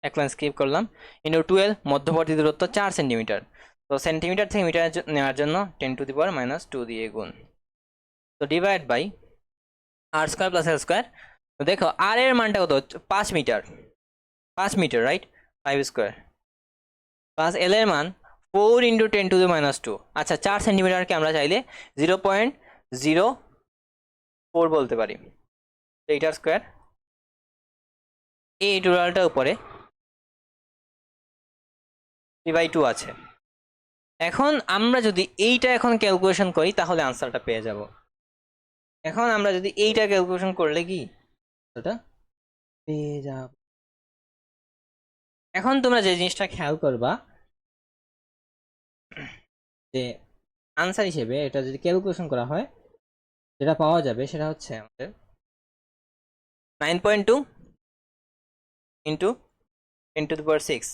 Speaker 1: এক লাইন স্কিপ করলাম, ইন্টু 12, মধ্যবর্তী দূরত্ব 4 সেন্টিমিটার। তো সেন্টিমিটার থেকে মিটার নেওয়ার জন্য 10⁻²² দিয়ে গুণ, তো ডিভাইড বাই r² + L²। তো দেখো আর এর মানটা কত? 5 metre, 5 metre, right? 5² plus L এর মান 4 ইন্টু 10⁻²। আচ্ছা, 4 সেন্টিমিটারকে আমরা চাইলে 0.04 বলতে পারি। তো এইটার স্কোয়ার, এই টোটালটার উপরে 3/2 আছে। এখন আমরা যদি এইটা এখন ক্যালকুলেশন করি, তাহলে আনসারটা পেয়ে যাব। এখন আমরা যদি এইটা ক্যালকুলেশন করলে কি এটা পেয়ে যাব? এখন তোমরা যে জিনিসটা খেয়াল করবা যে আনসার হিসেবে এটা যদি ক্যালকুলেশন করা হয় যেটা পাওয়া যাবে সেটা হচ্ছে আমাদের 9.2 ইন্টু 10⁶,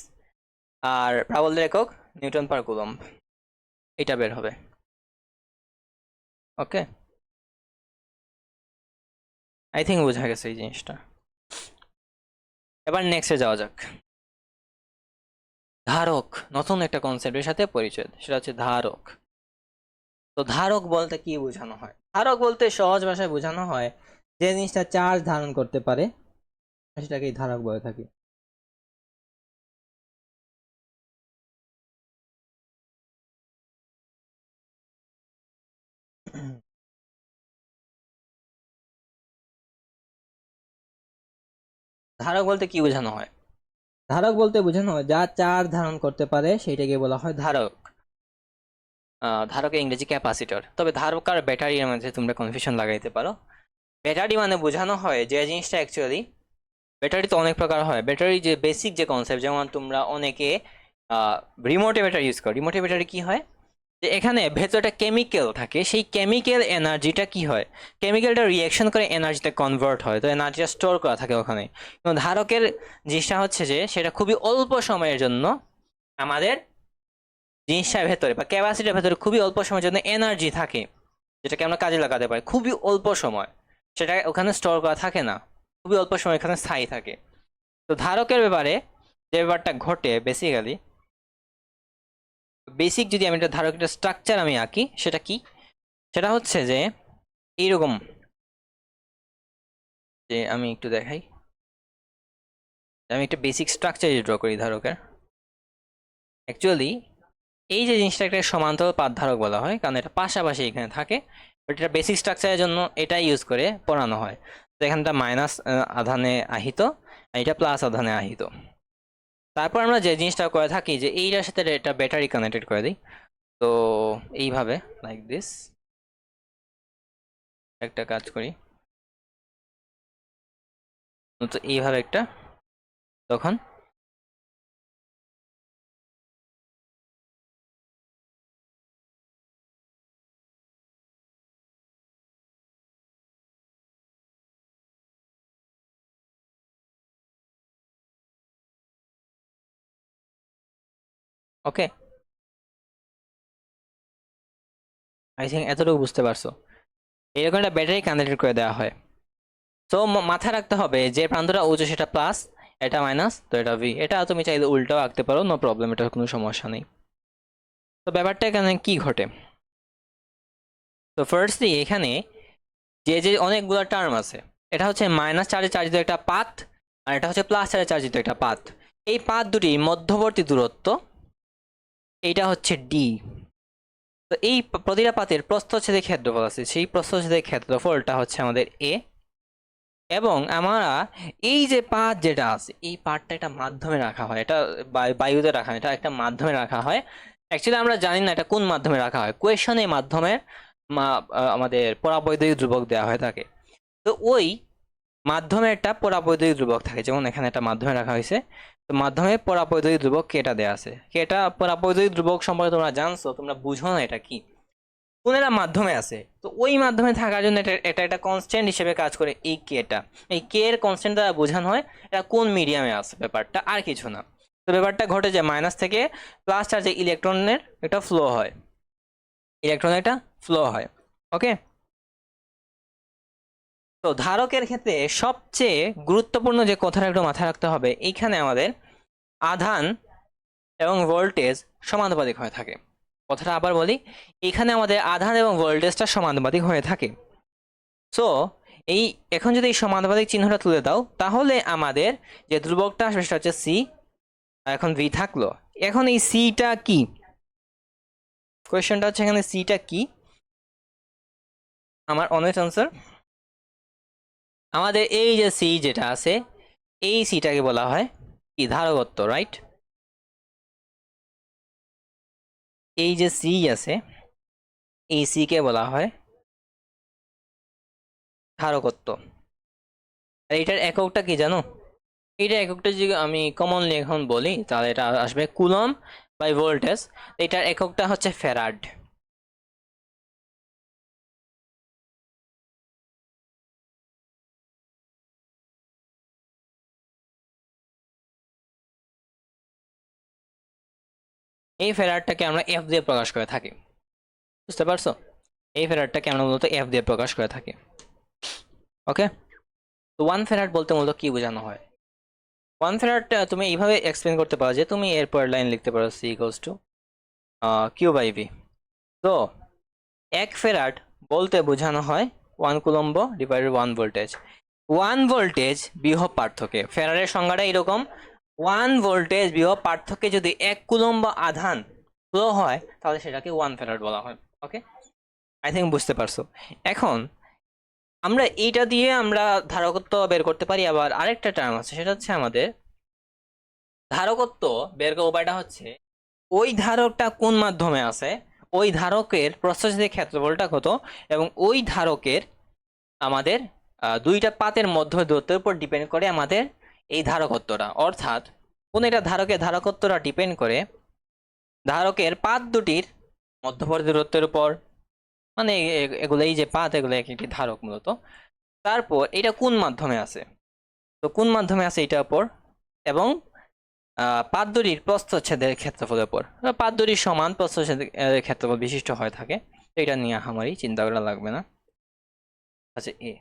Speaker 1: আর প্রাবল্যের একক নিউটন পার কুলম্ব, এটা বের হবে। ওকে, আই থিঙ্ক বোঝা গেছে এই জিনিসটা। এবার নেক্সটে যাওয়া যাক। ধারক, নতুন একটা কনসেপ্টের সাথে পরিচয়, সেটা হচ্ছে ধারক। তো ধারক বলতে কি বোঝানো হয়? ধারক বলতে সহজ ভাষায় বোঝানো হয় যে জিনিসটা চার্জ ধারণ করতে পারে সেটাকেই ধারক বলে থাকি। ধারক বলতে কি বোঝানো হয়? ধারক বলতে বোঝানো হয় যা চার্জ ধারণ করতে পারে সেটাকে বলা হয় ধারক। ধারকের ইংরেজি ক্যাপাসিটর। তবে ধারক আর ব্যাটারির মধ্যে তোমরা কনফিউশন লাগাইতে পারো। ব্যাটারি মানে বোঝানো হয় যে জিনিসটা অ্যাকচুয়ালি, ব্যাটারি তো অনেক প্রকার হয়। ব্যাটারি যে বেসিক যে কনসেপ্ট, যেমন তোমরা অনেকে রিমোটে ব্যাটারি ইউজ করো। রিমোটে ব্যাটারি কি হয় যে এখানে ভেতরটা কেমিক্যাল থাকে, সেই কেমিক্যাল এনার্জিটা কি হয়, কেমিক্যালটা রিয়াকশন করে এনার্জিতে কনভার্ট হয়, তো এনার্জিটা স্টোর করা থাকে ওখানে। এবং ধারকের জিনিসটা হচ্ছে যে সেটা খুবই অল্প সময়ের জন্য আমাদের জিনিসটার ভেতরে বা ক্যাপাসিটির ভেতরে খুবই অল্প সময়ের জন্য এনার্জি থাকে, যেটাকে আমরা কাজে লাগাতে পারি খুবই অল্প সময়, সেটা ওখানে স্টোর করা থাকে না, খুবই অল্প সময় এখানে স্থায়ী থাকে। তো ধারকের ব্যাপারে যে ব্যাপারটা ঘটে বেসিক্যালি, বেসিক যদি আমি একটা ধারকের স্ট্রাকচার আমি আঁকি, সেটা কি, সেটা হচ্ছে যে এইরকম, যে আমি একটু দেখাই, আমি একটা বেসিক স্ট্রাকচার ড্র করি ধারকের। অ্যাকচুয়ালি এই যে জিনিসটা একটা সমান্তরাল পাত ধারক বলা হয়, কারণ এটা পাশাপাশি এখানে থাকে, বাট এটা বেসিক স্ট্রাকচারের জন্য এটা ইউজ করে পড়ানো হয়। তো এখানটা মাইনাস আধানে আহিত, আর এটা প্লাস আধানে আহিত। তারপর আমরা যে জিনিসটা করে থাকি যে এইটার সাথে এটা ব্যাটারি কানেক্টেড করে দিই। তো এইভাবে লাইক দিস একটা কাজ করি, তো এইভাবে একটা, তখন ওকে, আই থিঙ্ক এতটুকু বুঝতে পারছো। এরকম একটা ব্যাটারি কানেক্টেড করে দেওয়া হয়। তো মাথায় রাখতে হবে যে প্রান্তটা উঁচু সেটা প্লাস, এটা মাইনাস, তো এটা ভি। এটা তুমি চাইলে উল্টাও আঁকতে পারো, নো প্রবলেম, এটার কোনো সমস্যা নেই। তো ব্যাপারটা এখানে কি ঘটে, তো ফার্স্টলি এখানে যে যে অনেকগুলো টার্ম আছে, এটা হচ্ছে মাইনাস চার্জে চার্জিত একটা পাথ, আর এটা হচ্ছে প্লাস চার্জে চার্জিত একটা পাথ। এই পাথ দুটির মধ্যবর্তী দূরত্ব এইটা হচ্ছে ডি। তো এই প্রতিটা পাতের প্রস্থচ্ছেদের ক্ষেত্রফল আছে, সেই প্রস্থচ্ছেদের ক্ষেত্রফলটা হচ্ছে আমাদের এ। এবং আমরা এই যে পাত যেটা আছে, এই পাতটা একটা মাধ্যমে রাখা হয়, এটা বায়ুতে রাখা হয়, এটা একটা মাধ্যমে রাখা হয়। অ্যাকচুয়ালি আমরা জানি না এটা কোন মাধ্যমে রাখা হয়, কোয়েশনে মাধ্যমে আমাদের পরাবৈদ্যুতিক ধ্রুবক দেওয়া হয়ে থাকে। তো ওই মাধ্যমে একটা পরাবৈদ্যুতিক ধ্রুবক থাকে, যেমন এখানে একটা মাধ্যমে রাখা হয়েছে। তো মাধ্যমে পরাবৈদ্যুতিক ধ্রুবক কেটা দেওয়া আছে, কেটা পরাবৈদ্যুতিক ধ্রুবক সম্পর্কে তোমরা জানছো, তোমরা বুঝো না এটা কি, কোন একটা মাধ্যমে আছে। তো ওই মাধ্যমে থাকার জন্য এটা এটা একটা কনস্ট্যান্ট হিসেবে কাজ করে। এই কেটা, এই কে এর কনস্ট্যান্ট দ্বারা বোঝানো হয় এটা কোন মিডিয়ামে আছে ব্যাপারটা, আর কিছু না। তো ব্যাপারটা ঘটে যে মাইনাস থেকে প্লাস চার্জে ইলেকট্রনের একটা ফ্লো হয়, ইলেকট্রনের একটা ফ্লো হয়। ওকে, তো ধারকের ক্ষেত্রে সবচেয়ে গুরুত্বপূর্ণ যে কথাটা একটু মাথায় রাখতে হবে, এইখানে আমাদের আধান এবং ভোল্টেজ সমানুপাতিক হয়ে থাকে। কথাটা আবার বলি, এখানে আমাদের আধান এবং ভোল্টেজটা সমানুপাতিক হয়ে থাকে। সো এই এখন যদি এই সমানুপাতিক চিহ্নটা তুলে দাও, তাহলে আমাদের যে ধ্রুবকটা আসবে সেটা হচ্ছে সি, আর এখন ভি থাকলো। এখন এই সিটা কি, কোয়েশ্চেনটা হচ্ছে এখানে সিটা কি, আমার অনেস্ট আনসার, আমাদের এই যে সি যেটা আছে, এই সিটাকে বলা হয় কি, ধারকত্ব, রাইট? এই যে সি আছে, এই সি কে বলা হয় ধারকত্ব। আর এটার এককটা কি জানো? এইটা এককটা যদি আমি কমনলি এখন বলি তাহলে এটা আসবে কুলম বাই ভোল্টেজ। এটার এককটা হচ্ছে ফ্যারাড। এই ফ্যারাডটাকে আমরা এফ দিয়ে প্রকাশ করে থাকি, বুঝতে পারছো? এই ফ্যারাডটাকে আমরা মূলত এফ দিয়ে প্রকাশ করে থাকি। ওকে, তো 1 ফ্যারাড বলতে মূলত কি বোঝানো হয়? 1 ফ্যারাডটা তুমি এইভাবে এক্সপ্লেন করতে পারো যে তুমি এরপর লাইন লিখতে পারো C equals to Q by V. তো 1 ফ্যারাড বলতে বোঝানো হয় 1 কুলম্ব ডিভাইডেড 1 ভোল্টেজ। 1 ভোল্টেজ বিভব পার্থক্যে ফ্যারাডের সংজ্ঞাটা এরকম, 1 ভোল্টেজ বিভব পার্থক্যে যদি 1 কুলম্ব আধান ফ্লো হয় তাহলে সেটাকে 1 ফ্যারাড বলা হয়। ওকে, আই থিঙ্ক বুঝতে পারছো। এখন আমরা এইটা দিয়ে আমরা ধারকত্ব বের করতে পারি। আবার আরেকটা টার্ম আছে, সেটা হচ্ছে আমাদের ধারকত্ব বের করার উপায়টা হচ্ছে ওই ধারকটা কোন মাধ্যমে আছে, ওই ধারকের প্রস্থচ্ছেদের ক্ষেত্রফলটা কত, এবং ওই ধারকের আমাদের দুইটা পাতের মধ্যে দূরত্বের উপর ডিপেন্ড করে আমাদের এই ধারকত্বটা। অর্থাৎ কোন একটা ধারকের ধারকত্বটা ডিপেন্ড করে ধারকের পাত দুটির মধ্যবর্তী দূরত্বের উপর, মানে এগুলো এই যে পাত এগুলো এক একটি ধারক মূলত। তারপর এটা কোন মাধ্যমে আছে, তো কোন মাধ্যমে আছে এটার উপর, এবং পাত দুটির প্রস্থচ্ছেদের ক্ষেত্রফলের উপর। পাত দুটির সমান প্রস্থচ্ছেদের ক্ষেত্রফল বিশিষ্ট হয়ে থাকে, তো এটা নিয়ে আমারই চিন্তা করা লাগবে না। আচ্ছা, এ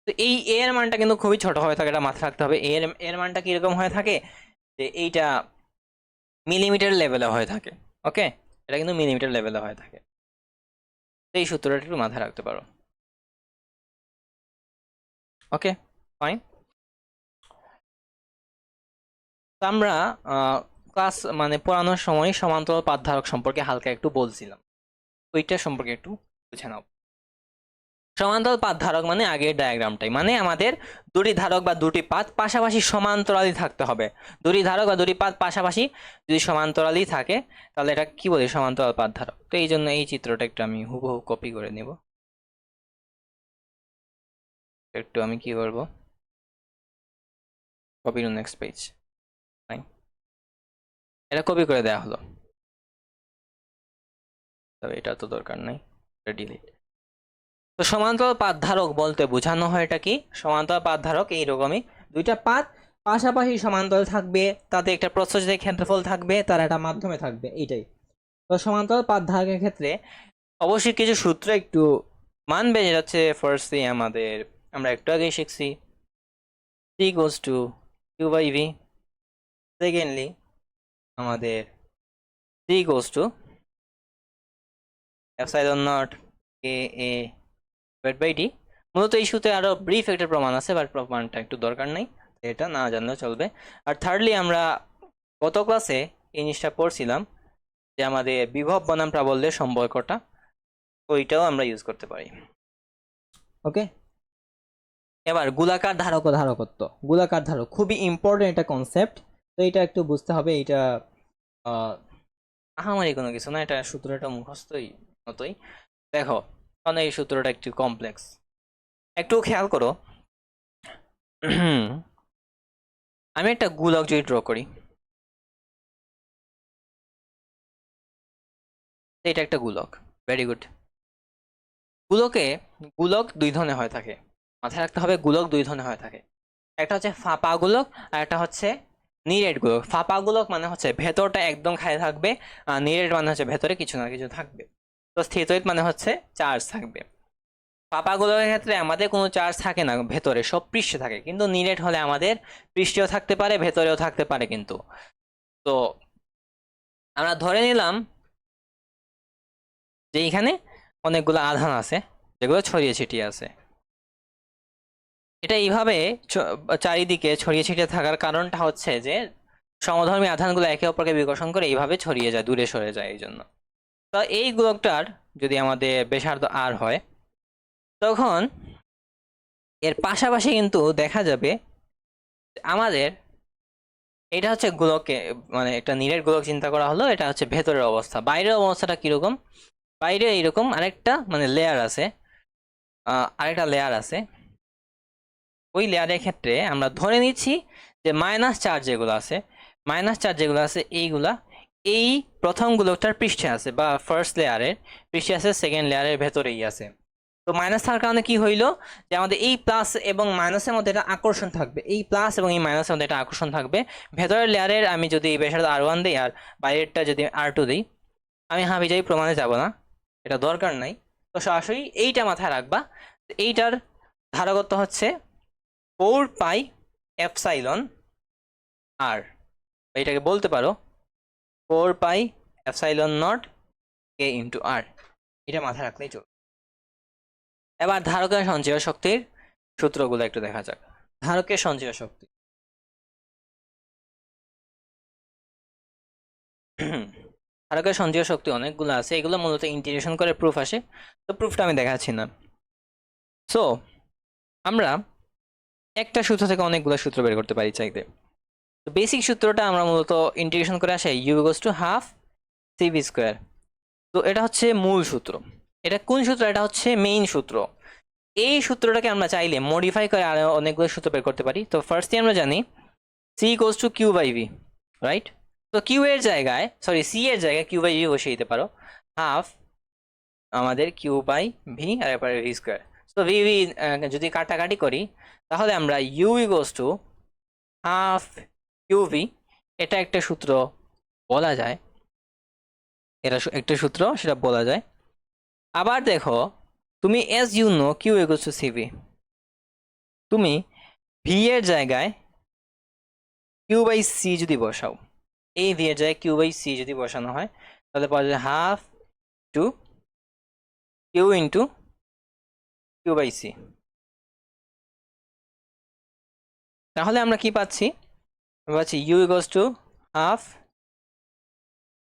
Speaker 1: তো এই এর মানটা কিন্তু খুবই ছোট হয়ে থাকে, এটা মাথায় রাখতে হবে। এর মানটা কিরকম হয়ে থাকে যে এইটা মিলিমিটার লেভেলে হয়ে থাকে। ওকে, এটা কিন্তু মিলিমিটার লেভেলে হয়ে থাকে, তো এই সূত্রটা একটু মাথায় রাখতে পারো। ওকে, ফাইন। তো আমরা ক্লাস মানে পড়ানোর সময় সমান্তরাল পাত ধারক সম্পর্কে হালকা একটু বলছিলাম, ওইটা সম্পর্কে একটু বুঝে নাও। সমান্তরাল পাত ধারক মানে আগের ডায়াগ্রামটাই, মানে আমাদের দুটি ধারক বা দুটি পাত পাশাপাশি সমান্তরালই থাকতে হবে। দুটি ধারক বা দুটি পাত পাশাপাশি যদি সমান্তরালই থাকে তাহলে এটা কি বলি, সমান্তরাল পাত ধারক। তো এই জন্য এই চিত্রটা একটু আমি হুবহু কপি করে নেব। একটু আমি কি করব, copy to next page. Fine, এটা কপি করে দেওয়া হলো, তবে এটা তো দরকার নাই, এটা ডিলিট। তো সমান্তরাল পাত ধারক বলতে বোঝানো হয় এটা কি, সমান্তরাল পাত ধারক এইরকমই, দুইটা পাত পাশাপাশি সমান্তরাল থাকবে, তাতে একটা প্রস্থচ্ছেদের ক্ষেত্রফল থাকবে, তার একটা মাধ্যমে থাকবে, এইটাই। তো সমান্তরাল পাত ধারকের ক্ষেত্রে অবশ্যই কিছু সূত্র একটু মানবে, যেটা হচ্ছে ফার্স্টলি আমাদের আমরা একটু আগেই শিখছি, C equals to Q by V. Secondly আমাদের C equals to epsilon naught K A divide by D. মূলত এই সূত্রে আরো ব্রিফ একটা প্রমাণ আছে, বাট প্রমাণটা একটু দরকার নেই, এটা না জানলেও চলবে। আর থার্ডলি আমরা গত ক্লাসে এই জিনিসটা পড়ছিলাম যে আমাদের বিভব বনাম প্রাবল্যের সম্পর্কটা, ওইটাও আমরা ইউজ করতে পারি। ওকে, এবার গোলাকার ধারক ও ধারকত্ব। গোলাকার ধারক খুবই ইম্পর্টেন্ট একটা কনসেপ্ট, তো এটা একটু বুঝতে হবে। এটা আহামরি কোনো কিছু না, এটা সূত্রটা মুখস্থই মতোই। দেখো, কারণ এই সূত্রটা একটু কমপ্লেক্স, একটু খেয়াল করো। আমি একটা গোলক যদি ড্র করি, এটা একটা গোলক, ভেরি গুড। গোলকে গোলক দুই ধরনের হয়ে থাকে, মাথায় রাখতে হবে, গোলক দুই ধরনের হয়ে থাকে। একটা হচ্ছে ফাঁপা গোলক, আর একটা হচ্ছে নিরেট গোলক। ফাঁপা গোলক মানে হচ্ছে ভেতরটা একদম খালি থাকবে, আর নিরেট মানে হচ্ছে ভেতরে কিছু না কিছু থাকবে। তো স্থিতৈত মানে হচ্ছে চার্জ থাকবে। ফাঁপা গোলকের ক্ষেত্রে আমাদের কোনো চার্জ থাকে না, ভেতরে সব পৃষ্ঠে থাকে, কিন্তু নিরেট হলে আমাদের পৃষ্ঠেও থাকতে পারে ভেতরেও থাকতে পারে। কিন্তু তো আমরা ধরে নিলাম যে এখানে অনেকগুলো আধান আছে যেগুলো ছড়িয়ে ছিটিয়ে আছে। এটা এইভাবে চারিদিকে ছড়িয়ে ছিটিয়ে থাকার কারণটা হচ্ছে যে সমধর্মী আধানগুলো একে অপরকে বিকর্ষণ করে এইভাবে ছড়িয়ে যায়, দূরে সরে যায়। এই জন্য তো এই গোলকটার যদি আমাদের ব্যাসার্ধ আর হয়, তখন এর পাশাপাশি কিন্তু দেখা যাবে আমাদের এটা হচ্ছে গোলকে, মানে একটা নিরেট গোলক চিন্তা করা হলো, এটা হচ্ছে ভেতরের অবস্থা। বাইরের অবস্থাটা কিরকম, বাইরে এইরকম আরেকটা মানে লেয়ার আছে, আরেকটা লেয়ার আছে। ওই লেয়ারের ক্ষেত্রে আমরা ধরে নিচ্ছি যে মাইনাস চার্জ যেগুলো আছে, এইগুলা এই প্রথমগুলোটার পৃষ্ঠে আছে বা ফার্স্ট লেয়ারের পৃষ্ঠে আছে, সেকেন্ড লেয়ারের ভেতরেই আছে। তো মাইনাস থাকার কারণে কি হইলো, যে আমাদের এই প্লাস এবং মাইনাসের মধ্যে একটা আকর্ষণ থাকবে, এই প্লাস এবং এই মাইনাসের মধ্যে একটা আকর্ষণ থাকবে। ভেতরের লেয়ারের আমি যদি ব্যাসার্ধ R1 দিই আর বাইরেরটা যদি R2 দিই, আমি হাবি যাই প্রমাণে যাব না, এটা দরকার নাই। তো সরাসরি এইটা মাথায় রাখবা, এইটার ধারকত্ব হচ্ছে 4πε r, এটাকে বলতে পারো 4πε0 k × r, এটা মাথায় রাখলেই চলবে। এবার ধারকের সঞ্চয় শক্তির সূত্রগুলো একটু দেখা যাক। ধারকের সঞ্চয় শক্তি ধারকের সঞ্চয় শক্তি অনেকগুলো আছে, এগুলো মূলত ইন্টিগ্রেশন করে প্রুফ আসে, তো প্রুফটা আমি দেখাচ্ছি না। সো আমরা একটা সূত্র থেকে অনেকগুলো সূত্র বের করতে পারি চাইতে। তো বেসিক সূত্রটা আমরা মূলত ইন্টিগ্রেশন করে আসে u = ½ cv²। তো এটা হচ্ছে মূল সূত্র। এটা কোন সূত্র? এটা হচ্ছে মেইন সূত্র। এই সূত্রটাকে আমরা চাইলে মডিফাই করে আরো অনেকগুলো সূত্র বের করতে পারি। তো ফার্স্টে আমরা জানি c = q/v, রাইট? তো q এর জায়গায়, সরি c এর জায়গায় q/v বসিয়ে দিতে পারো, হাফ আমাদের q/v আর এরপরে v²। তো v যদি কাটাকাটি করি তাহলে আমরা u = ½ qv, এটা একটা সূত্র বলা যায়, এটা একটা সূত্র, সেটা বলা যায়। আবার দেখো, তুমি as you know q = cv, তুমি v এর জায়গায় q/c যদি বসাও, এই v এর জায়গায় q/c যদি বসানো হয় তাহলে পাওয়া যায় ½ q × q/c। তাহলে আমরা কি পাচ্ছি? আমরা পাচ্ছি u = ½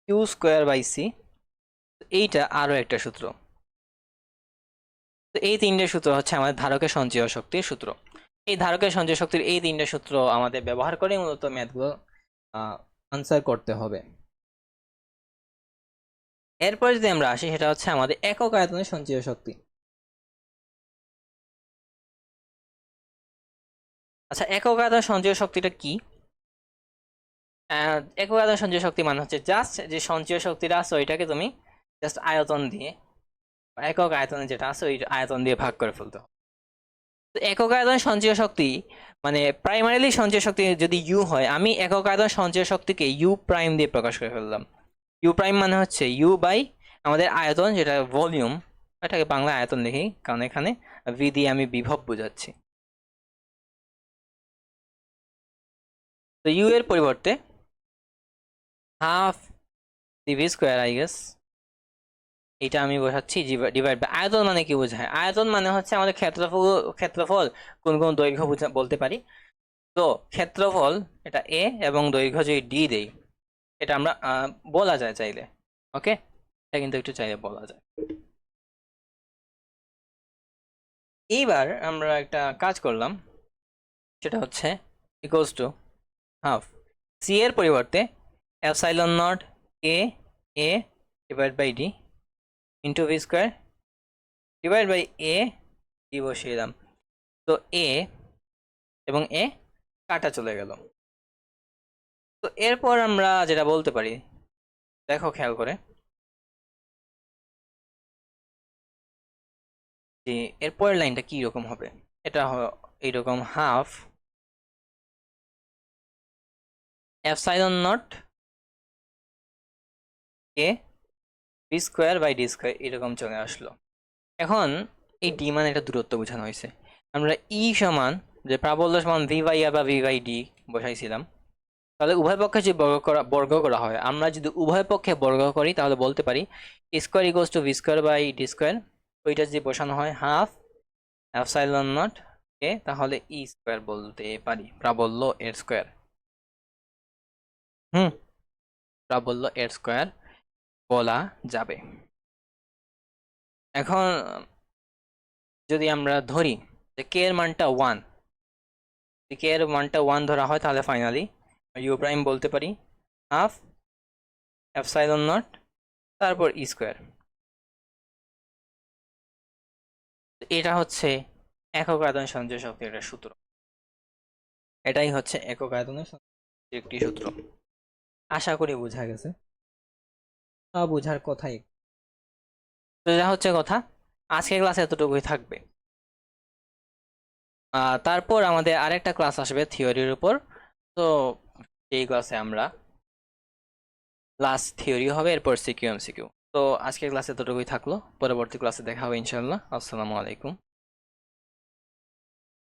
Speaker 1: q²/c। এইটা আরো একটা সূত্র। তো এই তিনটে সূত্র হচ্ছে আমাদের ধারকের সঞ্চয় শক্তির সূত্র। এই ধারকের সঞ্চয় শক্তির এই তিনটে সূত্র আমাদের ব্যবহার করে মূলত ম্যাথগুলো আনসার করতে হবে। এরপর যদি আমরা আসি, সেটা হচ্ছে আমাদের একক আয়তনের সঞ্চয় শক্তি। আচ্ছা, একক আয়তন সঞ্চয় শক্তিটা কি? একক আয়তন সঞ্চয় শক্তি মানে হচ্ছে জাস্ট যে সঞ্চয় শক্তিটা আছে ওইটাকে তুমি জাস্ট আয়তন দিয়ে, একক আয়তনে যেটা আছে ওই আয়তন দিয়ে ভাগ করে ফেলতে হবে। তো একক আয়তন সঞ্চয় শক্তি মানে প্রাইমারিলি সঞ্চয় শক্তি যদি ইউ হয়, আমি একক আয়তন সঞ্চয় শক্তিকে ইউ প্রাইম দিয়ে প্রকাশ করে ফেললাম। ইউ প্রাইম মানে হচ্ছে ইউ বাই আমাদের আয়তন, যেটা ভলিউম, এটাকে বাংলা আয়তন লিখি কারণ এখানে ভি দিয়ে আমি বিভব বোঝাচ্ছি। তো ইউ এর পরিবর্তে ½ cv², আই গেস এটা আমি বোঝাচ্ছি ডিভাইড বাই আয়তন। মানে কি বোঝায়? আয়তন মানে হচ্ছে আমাদের ক্ষেত্রফল কোন কোন দৈর্ঘ্য বলতে পারি। তো ক্ষেত্রফল এটা a এবং দৈর্ঘ্য যদি d দেই, এটা আমরা বলা যায় চাইলে, ওকে, এটা কিন্তু একটু চাইলে বলা যায়। এইবার আমরা একটা কাজ করলাম, সেটা হচ্ছে ইকুয়ালস টু হাফ c এর পরিবর্তে ε0 a a divide by d into v² divide by a d বসিয়ে দিলাম। তো a এবং a কাটা চলে গেল। তো এরপর আমরা যেটা বলতে পারি, দেখো খেয়াল করে, যে এরপরের লাইনটা কি রকম হবে। এটা এইরকম half ε0 K v² by d², এরকম চলে আসলো। এখন এই d মানে এটা দূরত্ব বোঝানো হয়েছে। আমরা ই সমান যে প্রাবল্য সমান v/r বা v/d বসাইছিলাম, তাহলে উভয় পক্ষে যদি বর্গ করা হয়, আমরা যদি উভয় পক্ষে বর্গ করি তাহলে বলতে পারি square equals to v² by d²। ওইটা যদি বসানো হয় হাফ ε0 কে, তাহলে e² বলতে পারি, প্রাবল্য এর স্কোয়ার। প্রাবল্য এর স্কোয়ার বলা যাবে। এখন যদি আমরা ধরি যে কে এর মানটা 1, কে এর মানটা 1 ধরা হয়, তাহলে ফাইনালি ইউ প্রাইম বলতে পারি হাফ ε0 তারপর e²। এটা হচ্ছে একক আয়তন সঞ্চয় শক্তির একটা সূত্র। এটাই হচ্ছে একক আয়তনের একটি সূত্র। আশা করি বোঝা গেছে, বোঝার কথাই। তো যা হচ্ছে কথা, আজকের ক্লাসে এতটুকুই থাকবে। তারপর আমাদের আরেকটা ক্লাস আসবে থিওরির উপর। তো এই ক্লাসে আমরা লাস্ট থিওরি হবে, এরপর সিকিউ এমসিকিউ। তো আজকের ক্লাসে এতটুকুই থাকলো, পরবর্তী ক্লাসে দেখা হবে ইনশাল্লাহ। আসসালামু আলাইকুম।